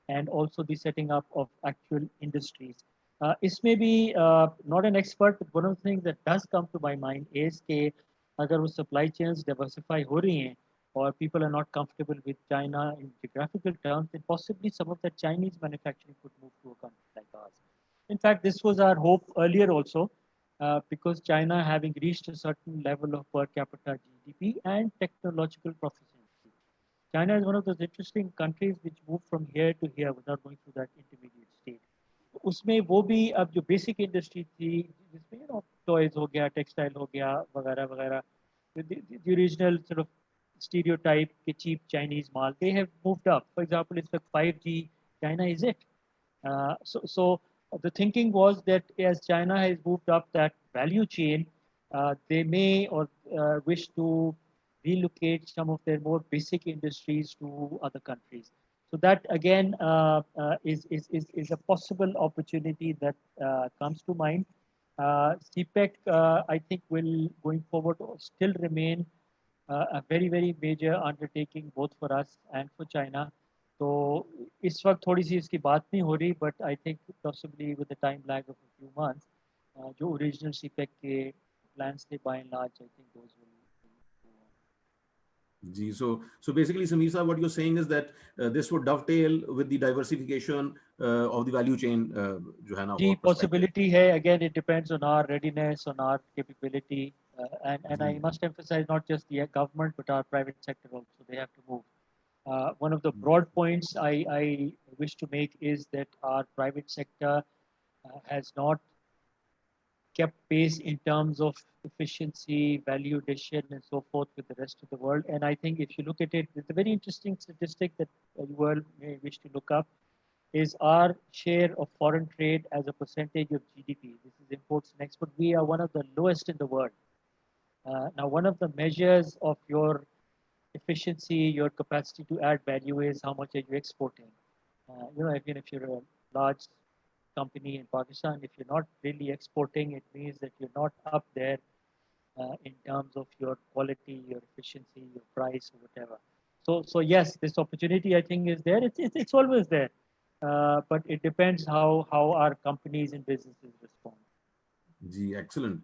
and also the setting up of actual industries. This may be not an expert, but one of the things that does come to my mind is that अगर वो supply chains diversify हो रही हैं, or people are not comfortable with China in geographical terms, then possibly some of the Chinese manufacturing could move to a country like ours. In fact, this was our hope earlier also, because China having reached a certain level of per capita GDP and technological proficiency. China is one of those interesting countries which moved from here to here without going through that intermediate state. उसमें वो भी अब जो basic industry थी जिसमें toys हो गया, textile हो गया, वगैरह वगैरह, the original sort of stereotype cheap Chinese mall, they have moved up. For example, it's like 5G, China is it. So the thinking was that as China has moved up that value chain, they may or wish to relocate some of their more basic industries to other countries. So that again is a possible opportunity that comes to mind. CPEC, I think, will going forward still remain a very very major undertaking both for us and for China. तो इस वक्त थोड़ी सी इसकी बात नहीं हो रही, but I think possibly with the time lag of a few months, जो original CPEC के plans थे by and large, I think those will go on. Gee, so basically, Sameer sir, what you're saying is that this would dovetail with the diversification of the value chain, जो है ना, जी और perspective. possibility है, again it depends on our readiness, on our capability, and I ji, must emphasize not just the government but our private sector also, they have to move. One of the broad points I wish to make is that our private sector has not kept pace in terms of efficiency, value addition, and so forth with the rest of the world. And I think if you look at it, it's a very interesting statistic that you all may wish to look up, is our share of foreign trade as a percentage of GDP. This is imports and exports. We are one of the lowest in the world. Now, one of the measures of your efficiency, your capacity to add value is how much are you exporting. Even if you're a large company in Pakistan, if you're not really exporting, it means that you're not up there in terms of your quality, your efficiency, your price, or whatever. So yes, this opportunity I think is there. It's always there, but it depends how our companies and businesses respond. gee, excellent.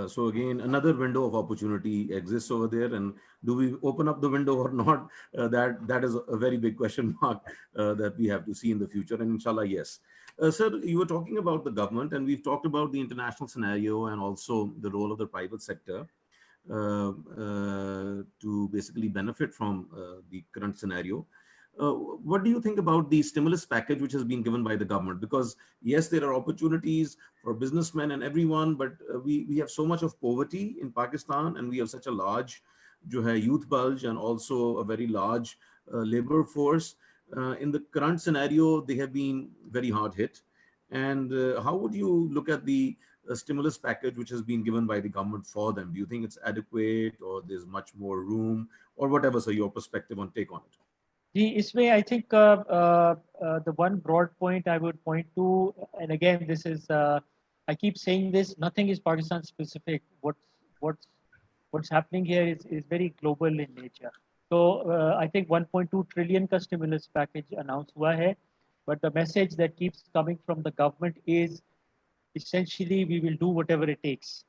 So again, another window of opportunity exists over there, and do we open up the window or not? That is a very big question mark that we have to see in the future. And inshallah, yes. Sir, you were talking about the government, and we've talked about the international scenario and also the role of the private sector to basically benefit from the current scenario. What do you think about the stimulus package which has been given by the government? Because yes, there are opportunities for businessmen and everyone, but we have so much of poverty in Pakistan, and we have such a large जो है, youth bulge and also a very large labor force. In the current scenario, they have been very hard hit. And how would you look at the stimulus package which has been given by the government for them? Do you think it's adequate, or there's much more room, or whatever? So your perspective on take on it. This way, I think the one broad point I would point to, and again, this is I keep saying this. Nothing is Pakistan specific. What's what's happening here is very global in nature. So I think 1.2 trillion का stimulus package announced हुआ है, but the message that keeps coming from the government is essentially we will do whatever it takes.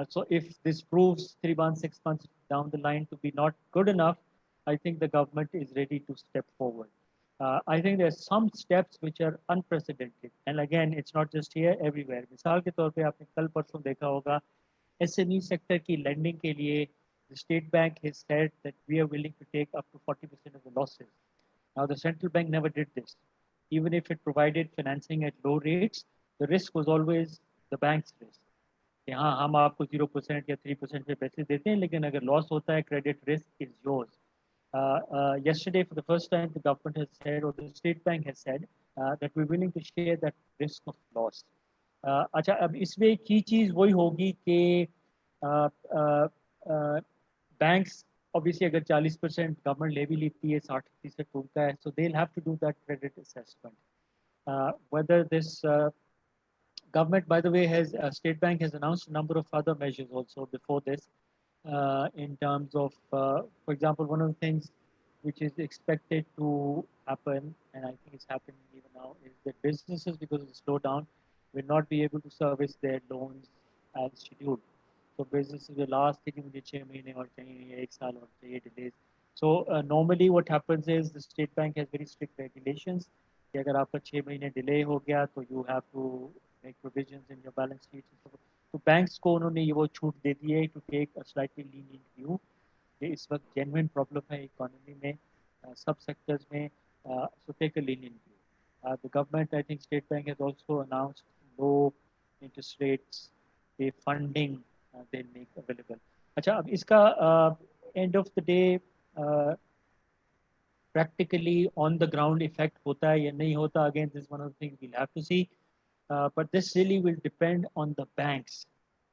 So if this proves 3 months, 6 months down the line to be not good enough, I think the government is ready to step forward. I think there are some steps which are unprecedented, and again, it's not just here, everywhere. मिसाल के तौर पे आपने कल परसों देखा होगा SME sector की lending के लिए the state bank has said that we are willing to take up to 40% of the losses. Now the central bank never did this. Even if it provided financing at low rates, the risk was always the bank's risk. कि हाँ हम आपको 0% या 3% पे पैसे देते हैं, लेकिन अगर लॉस होता है credit risk is yours. Yesterday, for the first time, the government has said, or the state bank has said, that we're willing to share that risk of loss. अच्छा, अब इसमें की चीज़ वही होगी कि banks obviously अगर 40% government ले भी लेती है, 60% उनका है, so they'll have to do that credit assessment. Whether this government, by the way, has State Bank has announced a number of other measures also before this, in terms of, for example, one of the things which is expected to happen, and I think it's happening even now, is that businesses, because of the slowdown, will not be able to service their loans as scheduled. So businesses will ask कि मुझे 6 महीने और चाहिए, 1 साल और चाहिए delays. So normally what happens is the State Bank has very strict regulations. कि अगर आपका 6 महीने delay हो गया, तो you have to make provisions in your balance sheet. तो banks को उन्होंने ये वो छूट दे दी है to take a slightly lenient view. कि इस वक्त genuine problem है economy में, सब sectors में, so take a lenient view. The government, I think State Bank has also announced low interest rates, the funding they'll make available. अच्छा, अब इसका end of the day practically on the ground effect hota hai ya nahi hota, again this is one of the things we'll have to see, but this really will depend on the banks.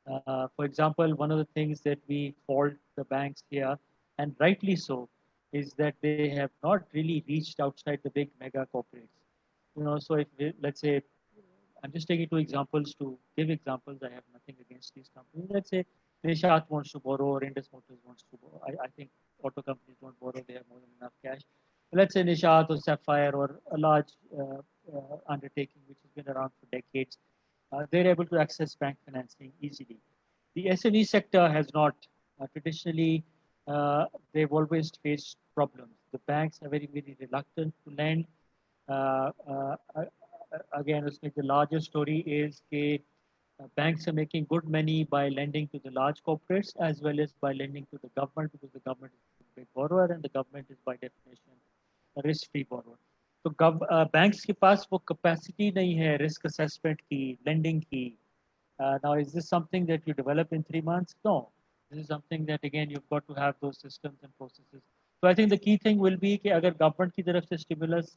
For example, one of the things that we fault the banks here, and rightly so, is that they have not really reached outside the big mega corporates. So if let's say, I'm just taking two examples to give examples. I have nothing against these companies. Let's say Nishat wants to borrow or Indus Motors wants to borrow. I think auto companies don't borrow; they have more than enough cash. Let's say Nishat or Sapphire or a large undertaking which has been around for decades, they're able to access bank financing easily. The SME sector has not traditionally. they've always faced problems. The banks are very, very reluctant to lend. Again, the larger story is that banks are making good money by lending to the large corporates as well as by lending to the government, because the government is a big borrower and the government is by definition a risk-free borrower. तो banks के पास वो capacity नहीं है risk assessment की, lending की. Now, is this something that you develop in 3 months? No. This is something that again you've got to have those systems and processes. So I think the key thing will be कि अगर government की तरफ से stimulus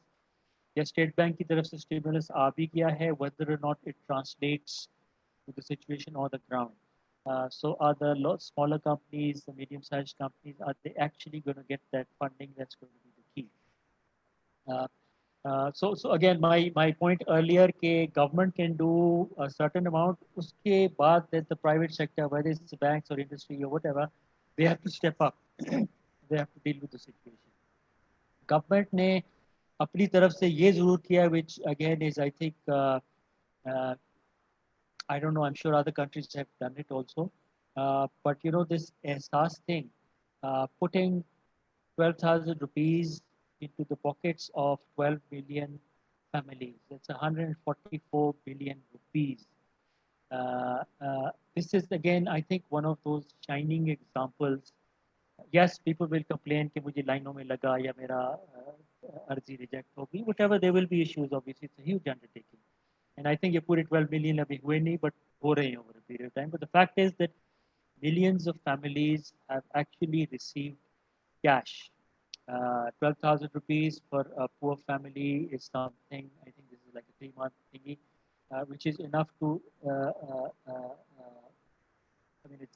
या state bank की तरफ से stimulus आ भी गया है, whether or not it translates to the situation on the ground. So are the smaller companies, the medium-sized companies, are they actually going to get that funding? That's going to be the key. So again, my point earlier, कि government can do a certain amount. उसके बाद that the private sector, whether it's banks or industry or whatever, they have to step up. They have to deal with the situation. Government ने अपनी तरफ से ये जरूर किया, which again is I think I don't know, I'm sure other countries have done it also. But you know, this ehsas thing, putting 12,000 rupees into the pockets of 12 million families. That's 144 billion rupees. This is again, I think, one of those shining examples. Yes, people will complain कि मुझे लाइनों में लगा या मेरा अर्जी reject होगी. Whatever, there will be issues. Obviously, it's a huge undertaking. And I think ये पूरे 12 million अभी हुए नहीं, but हो रहे हैं over a period of time. But the fact is that millions of families have actually received cash. 12,000 rupees for a poor family is something, I think this is like a 3-month thingy, which is enough to, I mean,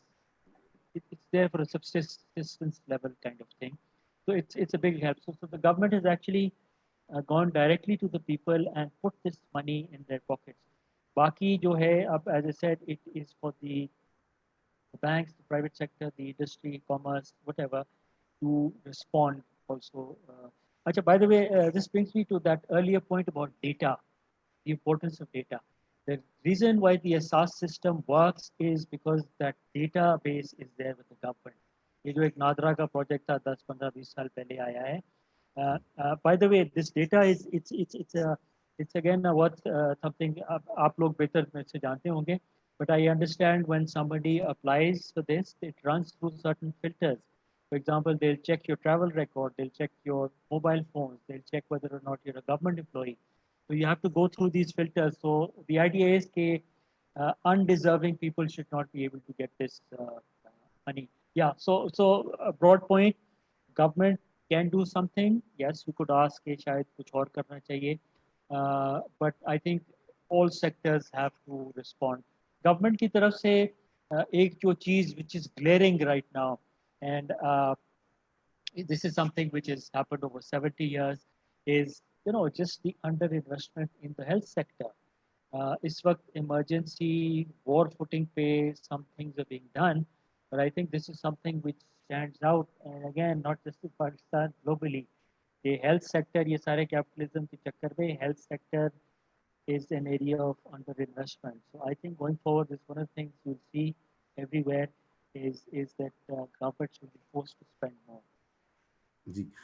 it's there for a subsistence level kind of thing. So it's a big help. So the government has actually gone directly to the people and put this money in their pockets. Baki jo hai, as I said, it is for the banks, the private sector, the industry, commerce, whatever, to respond also. By the way, this brings me to that earlier point about data, the importance of data. The reason why the SAS system works is because that database is there with the government. ये जो एक नादरा का project था 10-15-20 साल पहले आया है. By the way, this data is it's again what something आप लोग बेहतर मेरे से जानते होंगे. But I understand when somebody applies for this, it runs through certain filters. For example, they'll check your travel record, they'll check your mobile phones, they'll check whether or not you're a government employee. So you have to go through these filters. So the idea is that undeserving people should not be able to get this money. Yeah. So a broad point, government can do something. Yes, you could ask कि शायद कुछ और करना चाहिए. But I think all sectors have to respond. Government की तरफ से एक जो चीज which is glaring right now, and this is something which has happened over 70 years, is just the underinvestment in the health sector. इस वक्त emergency war footing पे some things are being done, but I think this is something which stands out, and again, not just in Pakistan, globally. The health sector, ये सारे capitalism के चक्कर में health sector is an area of underinvestment. So I think going forward, this one of the things you'll see everywhere is that governments will be forced to spend more.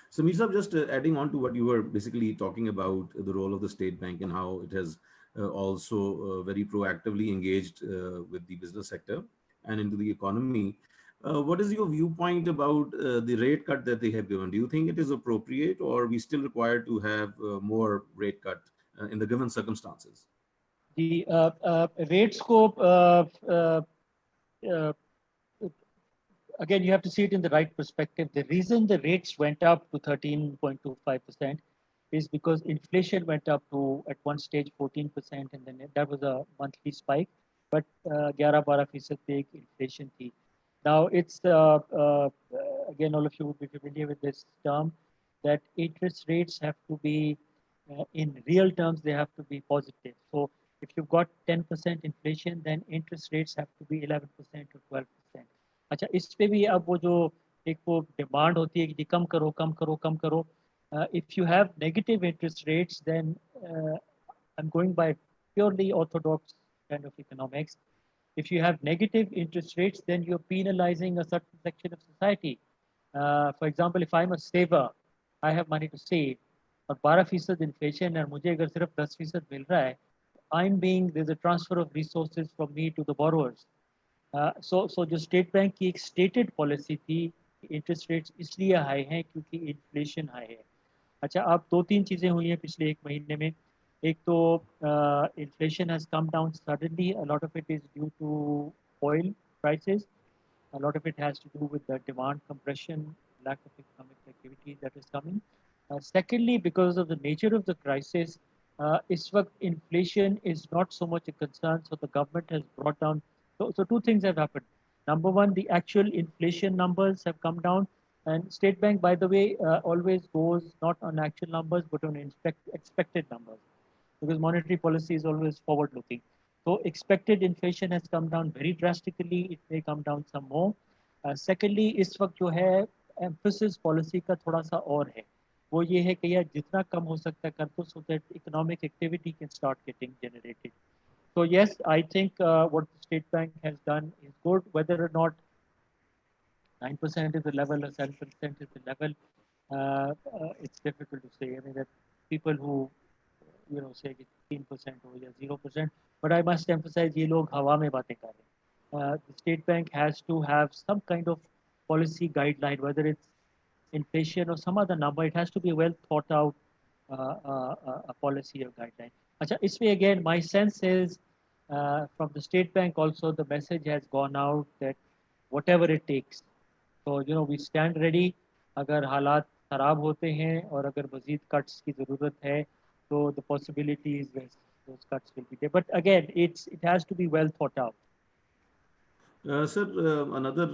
So Mir Sahab, just adding on to what you were basically talking about, the role of the state bank and how it has also very proactively engaged with the business sector and into the economy. What is your viewpoint about the rate cut that they have given? Do you think it is appropriate, or we still require to have more rate cut in the given circumstances? The rates go, again, you have to see it in the right perspective. The reason the rates went up to 13.25% is because inflation went up to, at one stage, 14%, and then that was a monthly spike. But 11-12% big inflation थी. Now it's again, all of you would be familiar with this term, that interest rates have to be in real terms, they have to be positive. So if you've got 10% inflation, then interest rates have to be 11% to 12%. अच्छा, इस पे भी अब वो जो एक वो demand होती है कि कम करो कम करो कम करो. If you have negative interest rates, then I'm going by purely orthodox kind of economics. If you have negative interest rates, then you're penalizing a certain section of society. For example, if I'm a saver, I have money to save, और 12% inflation है और मुझे अगर सिर्फ 10% मिल रहा है, there's a transfer of resources from me to the borrowers. So जो state bank की एक स्टेटेड पॉलिसी थी, इंटरेस्ट रेट्स इसलिए हाई हैं क्योंकि इन्फ्लेशन हाई है. अच्छा, अब दो तीन चीज़ें हुई हैं पिछले एक महीने में. एक तो inflation has come down suddenly. A lot of it is due to oil prices. A lot of it has to do with the demand compression, lack of economic activity that is coming. Secondly, because of the nature of the crisis, इस वक्त inflation is not so much a concern, so the government has brought down. So two things have happened. Number one, the actual inflation numbers have come down, and State Bank, by the way, always goes not on actual numbers but on expected numbers, because monetary policy is always forward-looking. So expected inflation has come down very drastically. It may come down some more. Secondly, इस वक्त जो है emphasis policy का थोड़ा सा और है. वो ये है कि यार जितना कम हो सकता है कर दो, so that economic activity can start getting generated. So yes, I think what the State Bank has done is good. Whether or not 9% is the level or 7% is the level, it's difficult to say. I mean, that people who say 15% हो या 0%, but I must emphasize ये लोग हवा में बातें कर रहे हैं. The State Bank has to have some kind of policy guideline, whether it's inflation or some other number. It has to be a well thought out a policy or guideline. अच्छा, इसमें again my sense is from the State Bank also the message has gone out that whatever it takes. So we stand ready. अगर हालात खराब होते हैं और अगर मजीद cuts की ज़रूरत है, so the possibilities those cuts will be there. But again, it has to be well thought out. Sir, another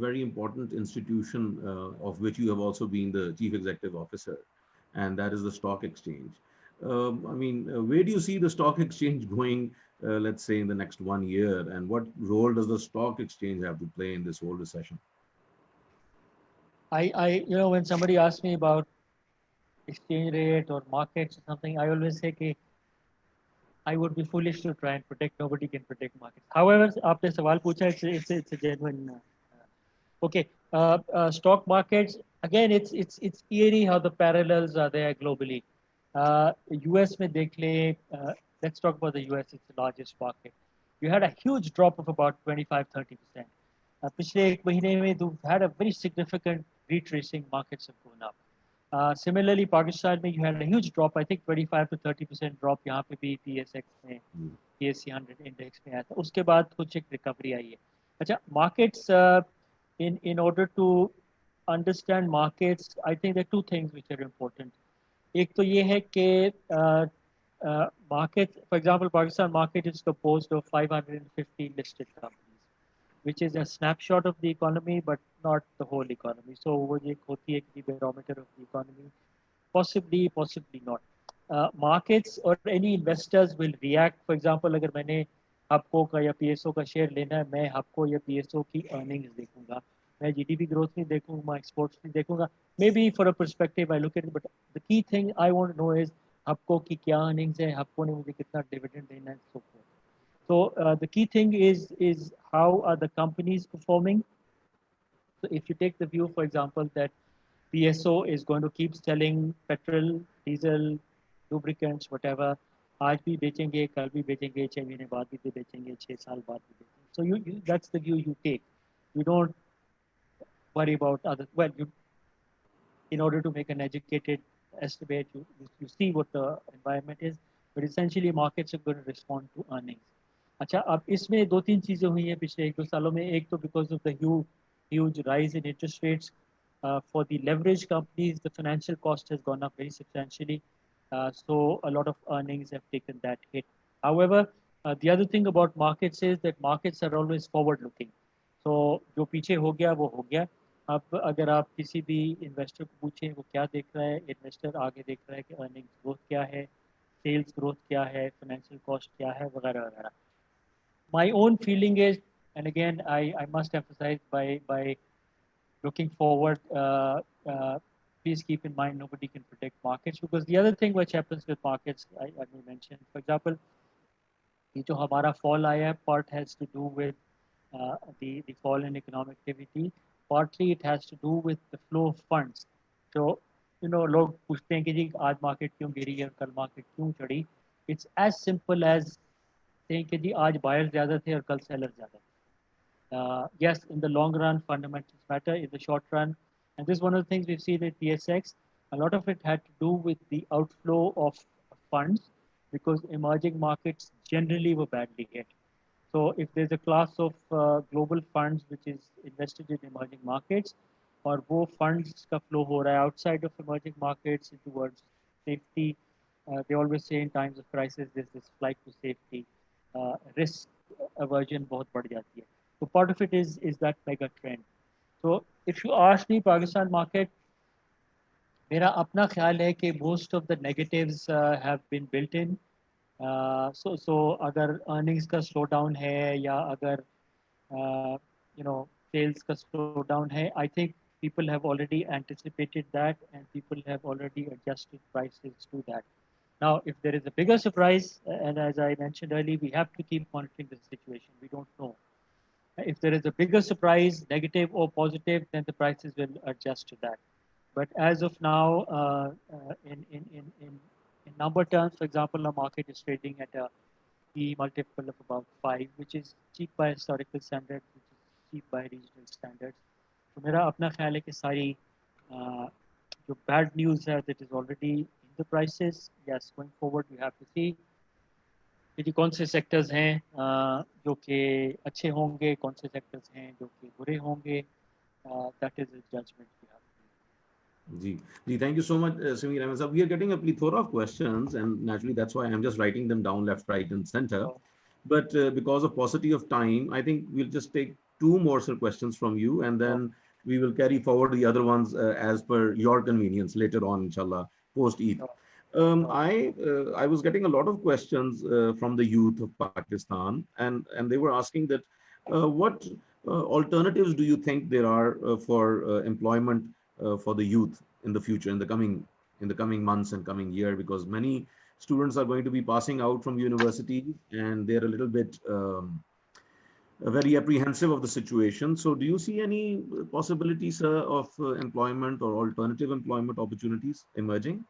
very important institution of which you have also been the chief executive officer, and that is the stock exchange. I mean, where do you see the stock exchange going, let's say, in the next 1 year, and what role does the stock exchange have to play in this whole recession? When somebody asks me about exchange rate or markets or something, I always say that I would be foolish to try and predict. Nobody can predict markets. However, आपने सवाल पूछा, it's a genuine. Okay, stock markets, again, it's eerie how the parallels are there globally. US में देख ले, let's talk about the US. It's the largest market. You had a huge drop of about 25-30%. पिछले एक महीने में you've had a very significant retracing. Markets have gone up. Similarly, Pakistan में you had a huge drop. I think 25 to 30% drop यहाँ पे भी TSX में, TSC 100 index में आया था. उसके बाद कुछ एक recovery आई है. अच्छा, markets, in order to understand markets, I think there are two things which are important. एक तो ये है कि market, for example, Pakistan market is composed of 550 listed companies, which is a snapshot of the economy, but not the whole economy. So वो एक होती है कि barometer of the economy, possibly not. Markets or any investors will react. For example, अगर मैंने HUBCO का या PSO का शेयर लेना है, मैं HUBCO या PSO की earnings देखूंगा, मैं GDP growth नहीं देखूंगा, मैं exports नहीं देखूंगा. Maybe for a perspective I look at it, but the key thing I want to know is HUBCO की क्या earnings है, HUBCO ने मुझे कितना dividend देना है, so forth. So the key thing is how are the companies performing. So if you take the view, for example, that PSO is going to keep selling petrol, diesel, lubricants, whatever, आज भी बेचेंगे, कल भी बेचेंगे, 6 महीने बाद भी बेचेंगे, 6 साल बाद भी बेचेंगे. So that's the view you take. You don't worry about other. Well, in order to make an educated estimate, you see what the environment is, but essentially markets are going to respond to earnings. अच्छा, अब इसमें दो तीन चीज़ें हुई हैं पिछले 1-2 सालों में. एक तो because of the huge rise in interest rates, for the leverage companies, the financial cost has gone up very substantially. So a lot of earnings have taken that hit. However, the other thing about markets is that markets are always forward-looking. So जो पीछे हो गया वो हो गया. अब अगर आप किसी भी इन्वेस्टर को पूछें वो क्या देख रहा है, इन्वेस्टर आगे देख रहा है कि अर्निंग्स ग्रोथ क्या है, सेल्स ग्रोथ क्या है, फाइनेंशियल कॉस्ट क्या है, वगैरह वगैरह. My own feeling is, and again, I must emphasize by looking forward, please keep in mind nobody can predict markets, because the other thing which happens with markets, I may mention, for example, ये जो हमारा fall आया है, part has to do with the fall in economic activity. partly it has to do with the flow of funds. So, लोग पूछते हैं कि जी आज market क्यों गिरी है, कल market क्यों चढ़ी? It's as simple as saying कि जी आज buyers ज़्यादा थे और कल sellers ज़्यादा थे. Yes, in the long run, fundamentals matter. In the short run, and this is one of the things we've seen at TSX, a lot of it had to do with the outflow of funds because emerging markets generally were badly hit. So if there's a class of global funds which is invested in emerging markets, or वो funds का flow हो रहा है outside of emerging markets towards safety, they always say in times of crisis there's this flight to safety, risk aversion बहुत बढ़ जाती है. So part of it is that mega trend. So if you ask me, Pakistan market, मेरा अपना ख्याल है कि most of the negatives have been built in. So अगर earnings का slowdown है या अगर sales का slowdown है, I think people have already anticipated that and people have already adjusted prices to that. Now, if there is a bigger surprise, and as I mentioned earlier, we have to keep monitoring the situation. We don't know. If there is a bigger surprise, negative or positive, then the prices will adjust to that. But as of now, in number terms, for example, the market is trading at a P multiple of about 5, which is cheap by historical standards, which is cheap by regional standards. So मेरा अपना ख्याल है कि सारी जो bad news है that is already in the prices. Yes, going forward we have to see कि कौन से सेक्टर्स हैं जो कि अच्छे होंगे, कौन से सेक्टर्स हैं जो कि बुरे होंगे. That is a judgment we have to make. Ji, thank you so much, Samir Ahmed Sahab. We are getting a plethora of questions, and naturally that's why I'm just writing them down left, right, and center. So, But because of paucity of time, I think we'll just take two more questions from you, and then we will carry forward the other ones as per your convenience later on, inshallah, post Eid. I was getting a lot of questions from the youth of Pakistan, and they were asking that what alternatives do you think there are for employment for the youth in the future, in the coming months and coming year, because many students are going to be passing out from universities and they're a little bit very apprehensive of the situation. So do you see any possibilities of employment or alternative employment opportunities emerging?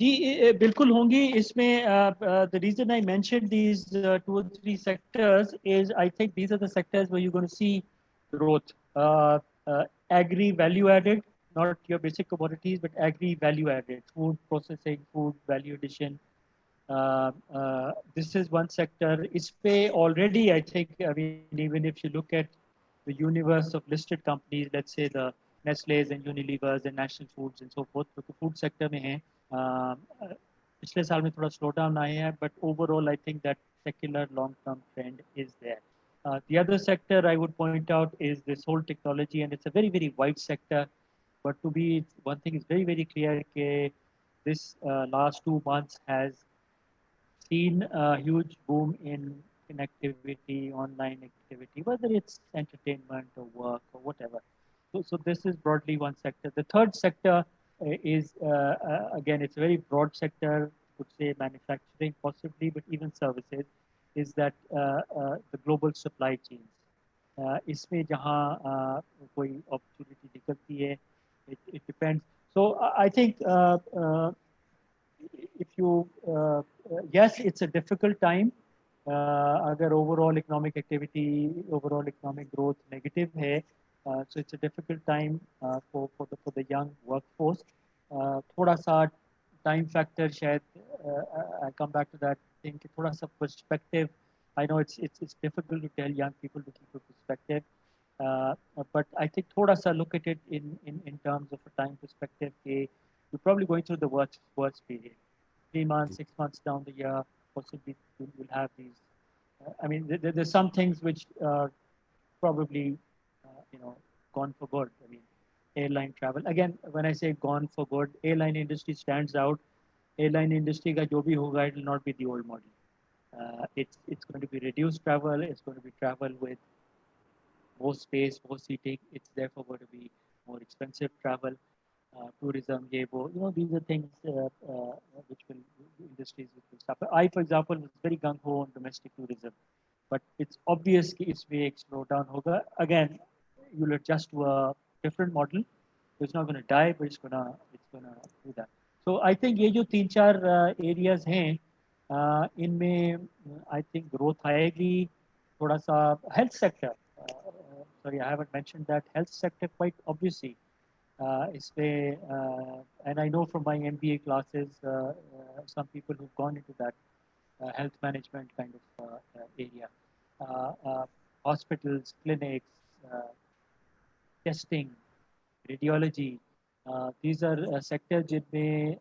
जी बिल्कुल होंगी इसमें. The reason I mentioned these 2 or 3 sectors is I think these are the sectors where you're going to see growth. Agri value added, not your basic commodities, but agri value added, food processing, food value addition. This is one sector. Ispe already, I think, I mean, even if you look at the universe of listed companies, let's say the Nestle's and Unilevers and National Foods and so forth, तो food sector में हैं. पिछले साल में थोड़ा slow down आए हैं, but overall, I think that secular long-term trend is there. The other sector I would point out is this whole technology, and it's a very, very wide sector. But to be, one thing is very, very clear that this last 2 months has seen a huge boom in connectivity, online activity, whether it's entertainment or work or whatever. So this is broadly one sector. The third sector is, again, it's a very broad sector, could say manufacturing possibly, but even services, is that the global supply chains. इसमें जहाँ कोई opportunity निकलती है, it depends. So I think if you, yes, it's a difficult time. अगर overall economic activity, overall economic growth negative है, so it's a difficult time for the young workforce. थोड़ा सा time factor शायद, I come back to that thing कि थोड़ा सा perspective. I know it's difficult to tell young people to keep a perspective, but I think थोड़ा सा look at it in terms of a time perspective कि you're probably going through the worst period. 3 months, 6 months down the year, possibly you'll have these. I mean, there's some things which are probably, gone for good. I mean, airline travel. Again, when I say gone for good, airline industry stands out. Airline industry का जो भी होगा, it will not be the old model. It's going to be reduced travel. It's going to be travel with more space, more seating. It's therefore going to be more expensive travel. Tourism, these are things which will industries which will suffer. I, for example, was very gung ho on domestic tourism, but it's obvious कि इसमें एक slowdown होगा. Again, you'll adjust to a different model. It's not going to die, but it's gonna do that. So I think ये जो 3-4 areas हैं, इनमें I think growth आएगी. थोड़ा सा health sector. Sorry, I haven't mentioned that health sector quite obviously. And I know from my MBA classes, some people who've gone into that health management kind of area. Hospitals, clinics, testing, radiology. These are sectors जिनमें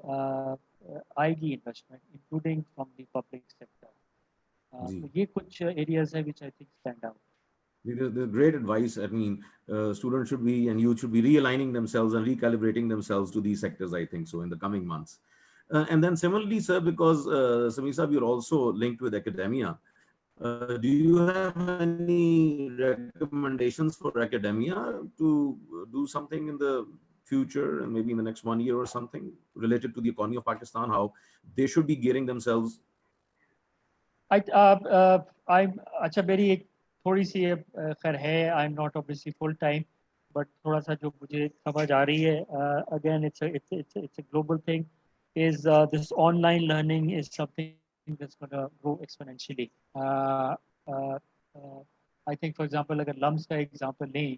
आएगी investment, including from the public sector. तो ये कुछ areas हैं which I think stand out. The great advice. I mean, students should be and youth should be realigning themselves and recalibrating themselves to these sectors, I think so, in the coming months. And then similarly, sir, because Samisa, you're also linked with academia. Do you have any recommendations for academia to do something in the future and maybe in the next 1 year or something related to the economy of Pakistan, how they should be gearing themselves? I'm अच्छा मेरी एक थोड़ी सी खैर है. I'm not obviously full time, but थोड़ा सा जो मुझे समझ आ रही है, again it's a global thing, is this online learning is something that's going to grow exponentially. I think for example अगर LUMS का example लें,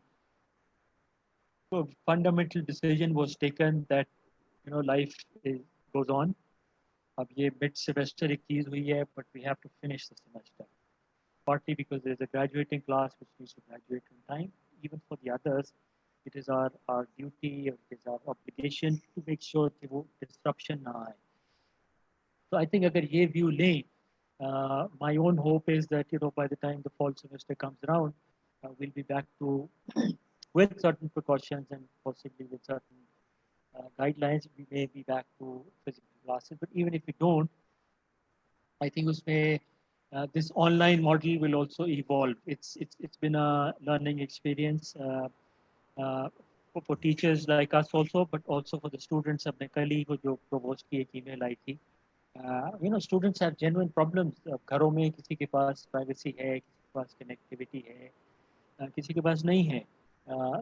so fundamental decision was taken that life goes on. अब ये mid semester एक चीज हुई है, but we have to finish the semester. Partly because there is a graduating class which needs to graduate in time. Even for the others, it is our duty, or it is our obligation to make sure कि वो disruption ना आए. So I think अगर ये view लें, my own hope is that by the time the fall semester comes around, we'll be back to with certain precautions and possibly with certain guidelines, we may be back to physical classes. But even if we don't, I think उसमें this online model will also evolve. It's been a learning experience for teachers like us also, but also for the students. अपने कल ही को जो provost की एक email आई थी. Students have genuine problems. घरों में किसी के पास privacy है, किसी के पास connectivity है, किसी के पास नहीं है.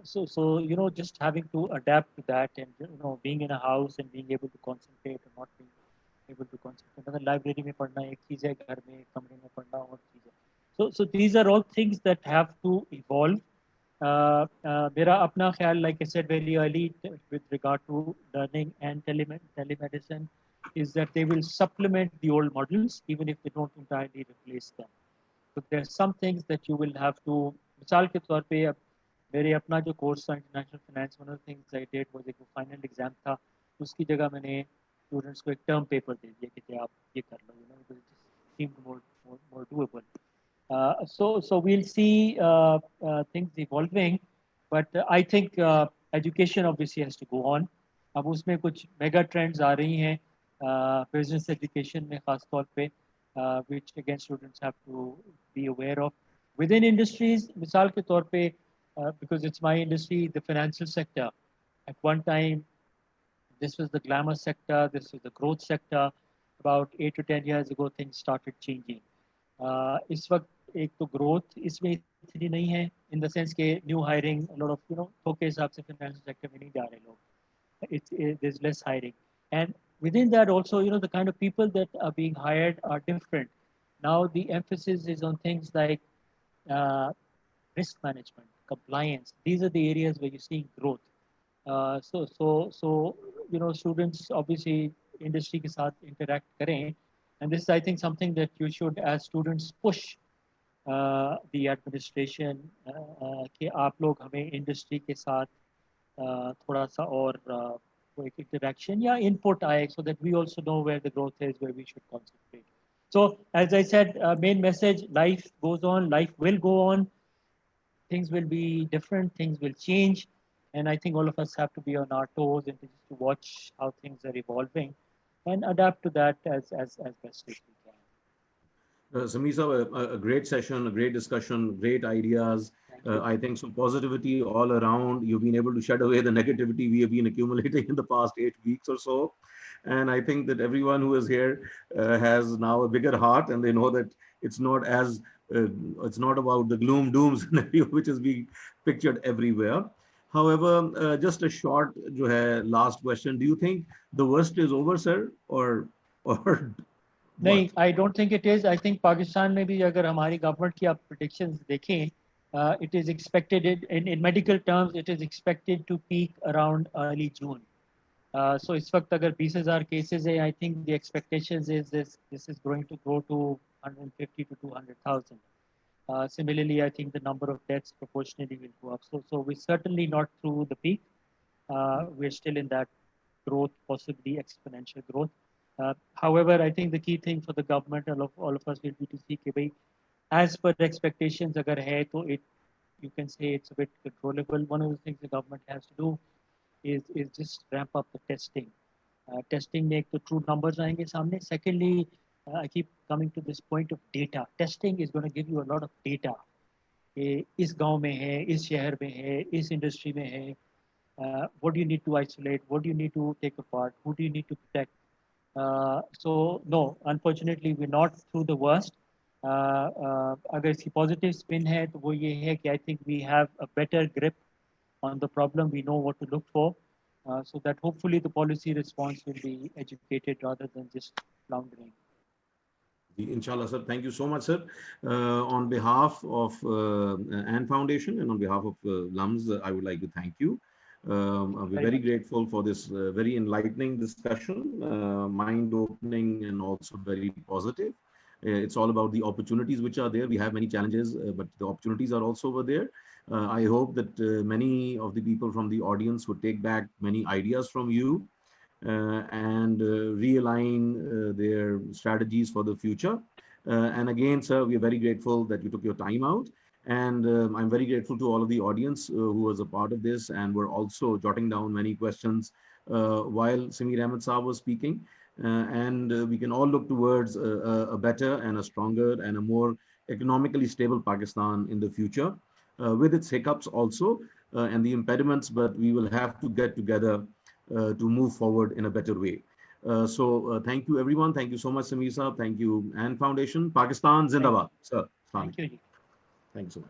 So just having to adapt to that, and being in a house and being able to concentrate and not being able to concentrate. मतलब library में पढ़ना एक चीज़ है, घर में कमरे में पढ़ना और चीज़ है. So these are all things that have to evolve. मेरा अपना ख्याल, like I said very early, with regard to learning and telemedicine, is that they will supplement the old models even if they don't entirely replace them. So there are some things that you will have to. मिसाल के तौर पे अब मेरे अपना जो course था international finance, one of the things I did was एक फाइनल एग्जाम था, उसकी जगह मैंने स्टूडेंट्स को एक टर्म पेपर दे दिया कि आप ये कर लो, because it just seemed more doable. So we'll see things evolving, but I think education obviously has to go on. अब उसमें कुछ मेगा ट्रेंड्स आ रही हैं बिजनेस एजुकेशन में खास तौर पे, which again students have to be aware of. Within industries, मिसाल के तौर पे, because it's my industry, the financial sector, at one time this was the glamour sector, this was the growth sector. About 8 to 10 years ago, things started changing. इस वक्त एक तो growth इसमें इतनी नहीं है, in the sense के new hiring, a lot of थोक के हिसाब से financial sector में नहीं जा रहे लोग. There's less hiring, and within that also, the kind of people that are being hired are different. Now the emphasis is on things like risk management, compliance. These are the areas where you're seeing growth. So students obviously industry के साथ interact करें, and this is I think something that you should as students push the administration कि आप लोग हमें industry के साथ थोड़ा सा और कोई interaction या input आए, so that we also know where the growth is, where we should concentrate. So as I said, main message: life goes on, life will go on. Things will be different, things will change, and I think all of us have to be on our toes and just to watch how things are evolving and adapt to that as best as we can. Samisa, a great session, a great discussion, great ideas. I think so. Positivity all around. You've been able to shed away the negativity we have been accumulating in the past 8 weeks or so. And I think that everyone who is here has now a bigger heart, and they know that it's not as it's not about the gloom doom scenario which is being pictured everywhere. However, just a short जो है last question. Do you think the worst is over, sir, or नहीं, what? I don't think it is. I think Pakistan में भी अगर हमारी government की आप predictions देखें, it is expected in medical terms it is expected to peak around early June. So इस वक्त अगर 20,000 cases है, I think the expectations is this is going to grow to 150 to 200,000. Similarly, I think the number of deaths proportionally will go up. So we're certainly not through the peak. We're still in that growth, possibly exponential growth. However, I think the key thing for the government, all of us will be to see कि भाई, as per expectations अगर है तो you can say it's a bit controllable. One of the things the government has to do is just ramp up the testing. Testing में एक तो true numbers आएंगे सामने. Secondly, I keep coming to this point of data. Testing is going to give you a lot of data. इस गांव में है, इस शहर में है, इस industry में है. What do you need to isolate? What do you need to take apart? Who do you need to protect? So no, unfortunately, we're not through the worst. अगर इसकी positive spin है तो वो ये है कि I think we have a better grip on the problem. We know what to look for, so that hopefully the policy response will be educated rather than just floundering. Inshallah, sir. Thank you so much, sir. On behalf of AND Foundation and on behalf of LUMS, I would like to thank you. We're very grateful for this very enlightening discussion, mind-opening and also very positive. It's all about the opportunities which are there. We have many challenges, but the opportunities are also over there. I hope that many of the people from the audience would take back many ideas from you and realign their strategies for the future. And again, sir, we are very grateful that you took your time out. And I'm very grateful to all of the audience who was a part of this and were also jotting down many questions while Sameer Ahmed Saab was speaking. And we can all look towards a better and a stronger and a more economically stable Pakistan in the future, with its hiccups also and the impediments, but we will have to get together to move forward in a better way. So thank you, everyone. Thank you so much, Sameer Saab. Thank you, AND Foundation. Pakistan Zindabad. Sir, Thank you. thank you so much.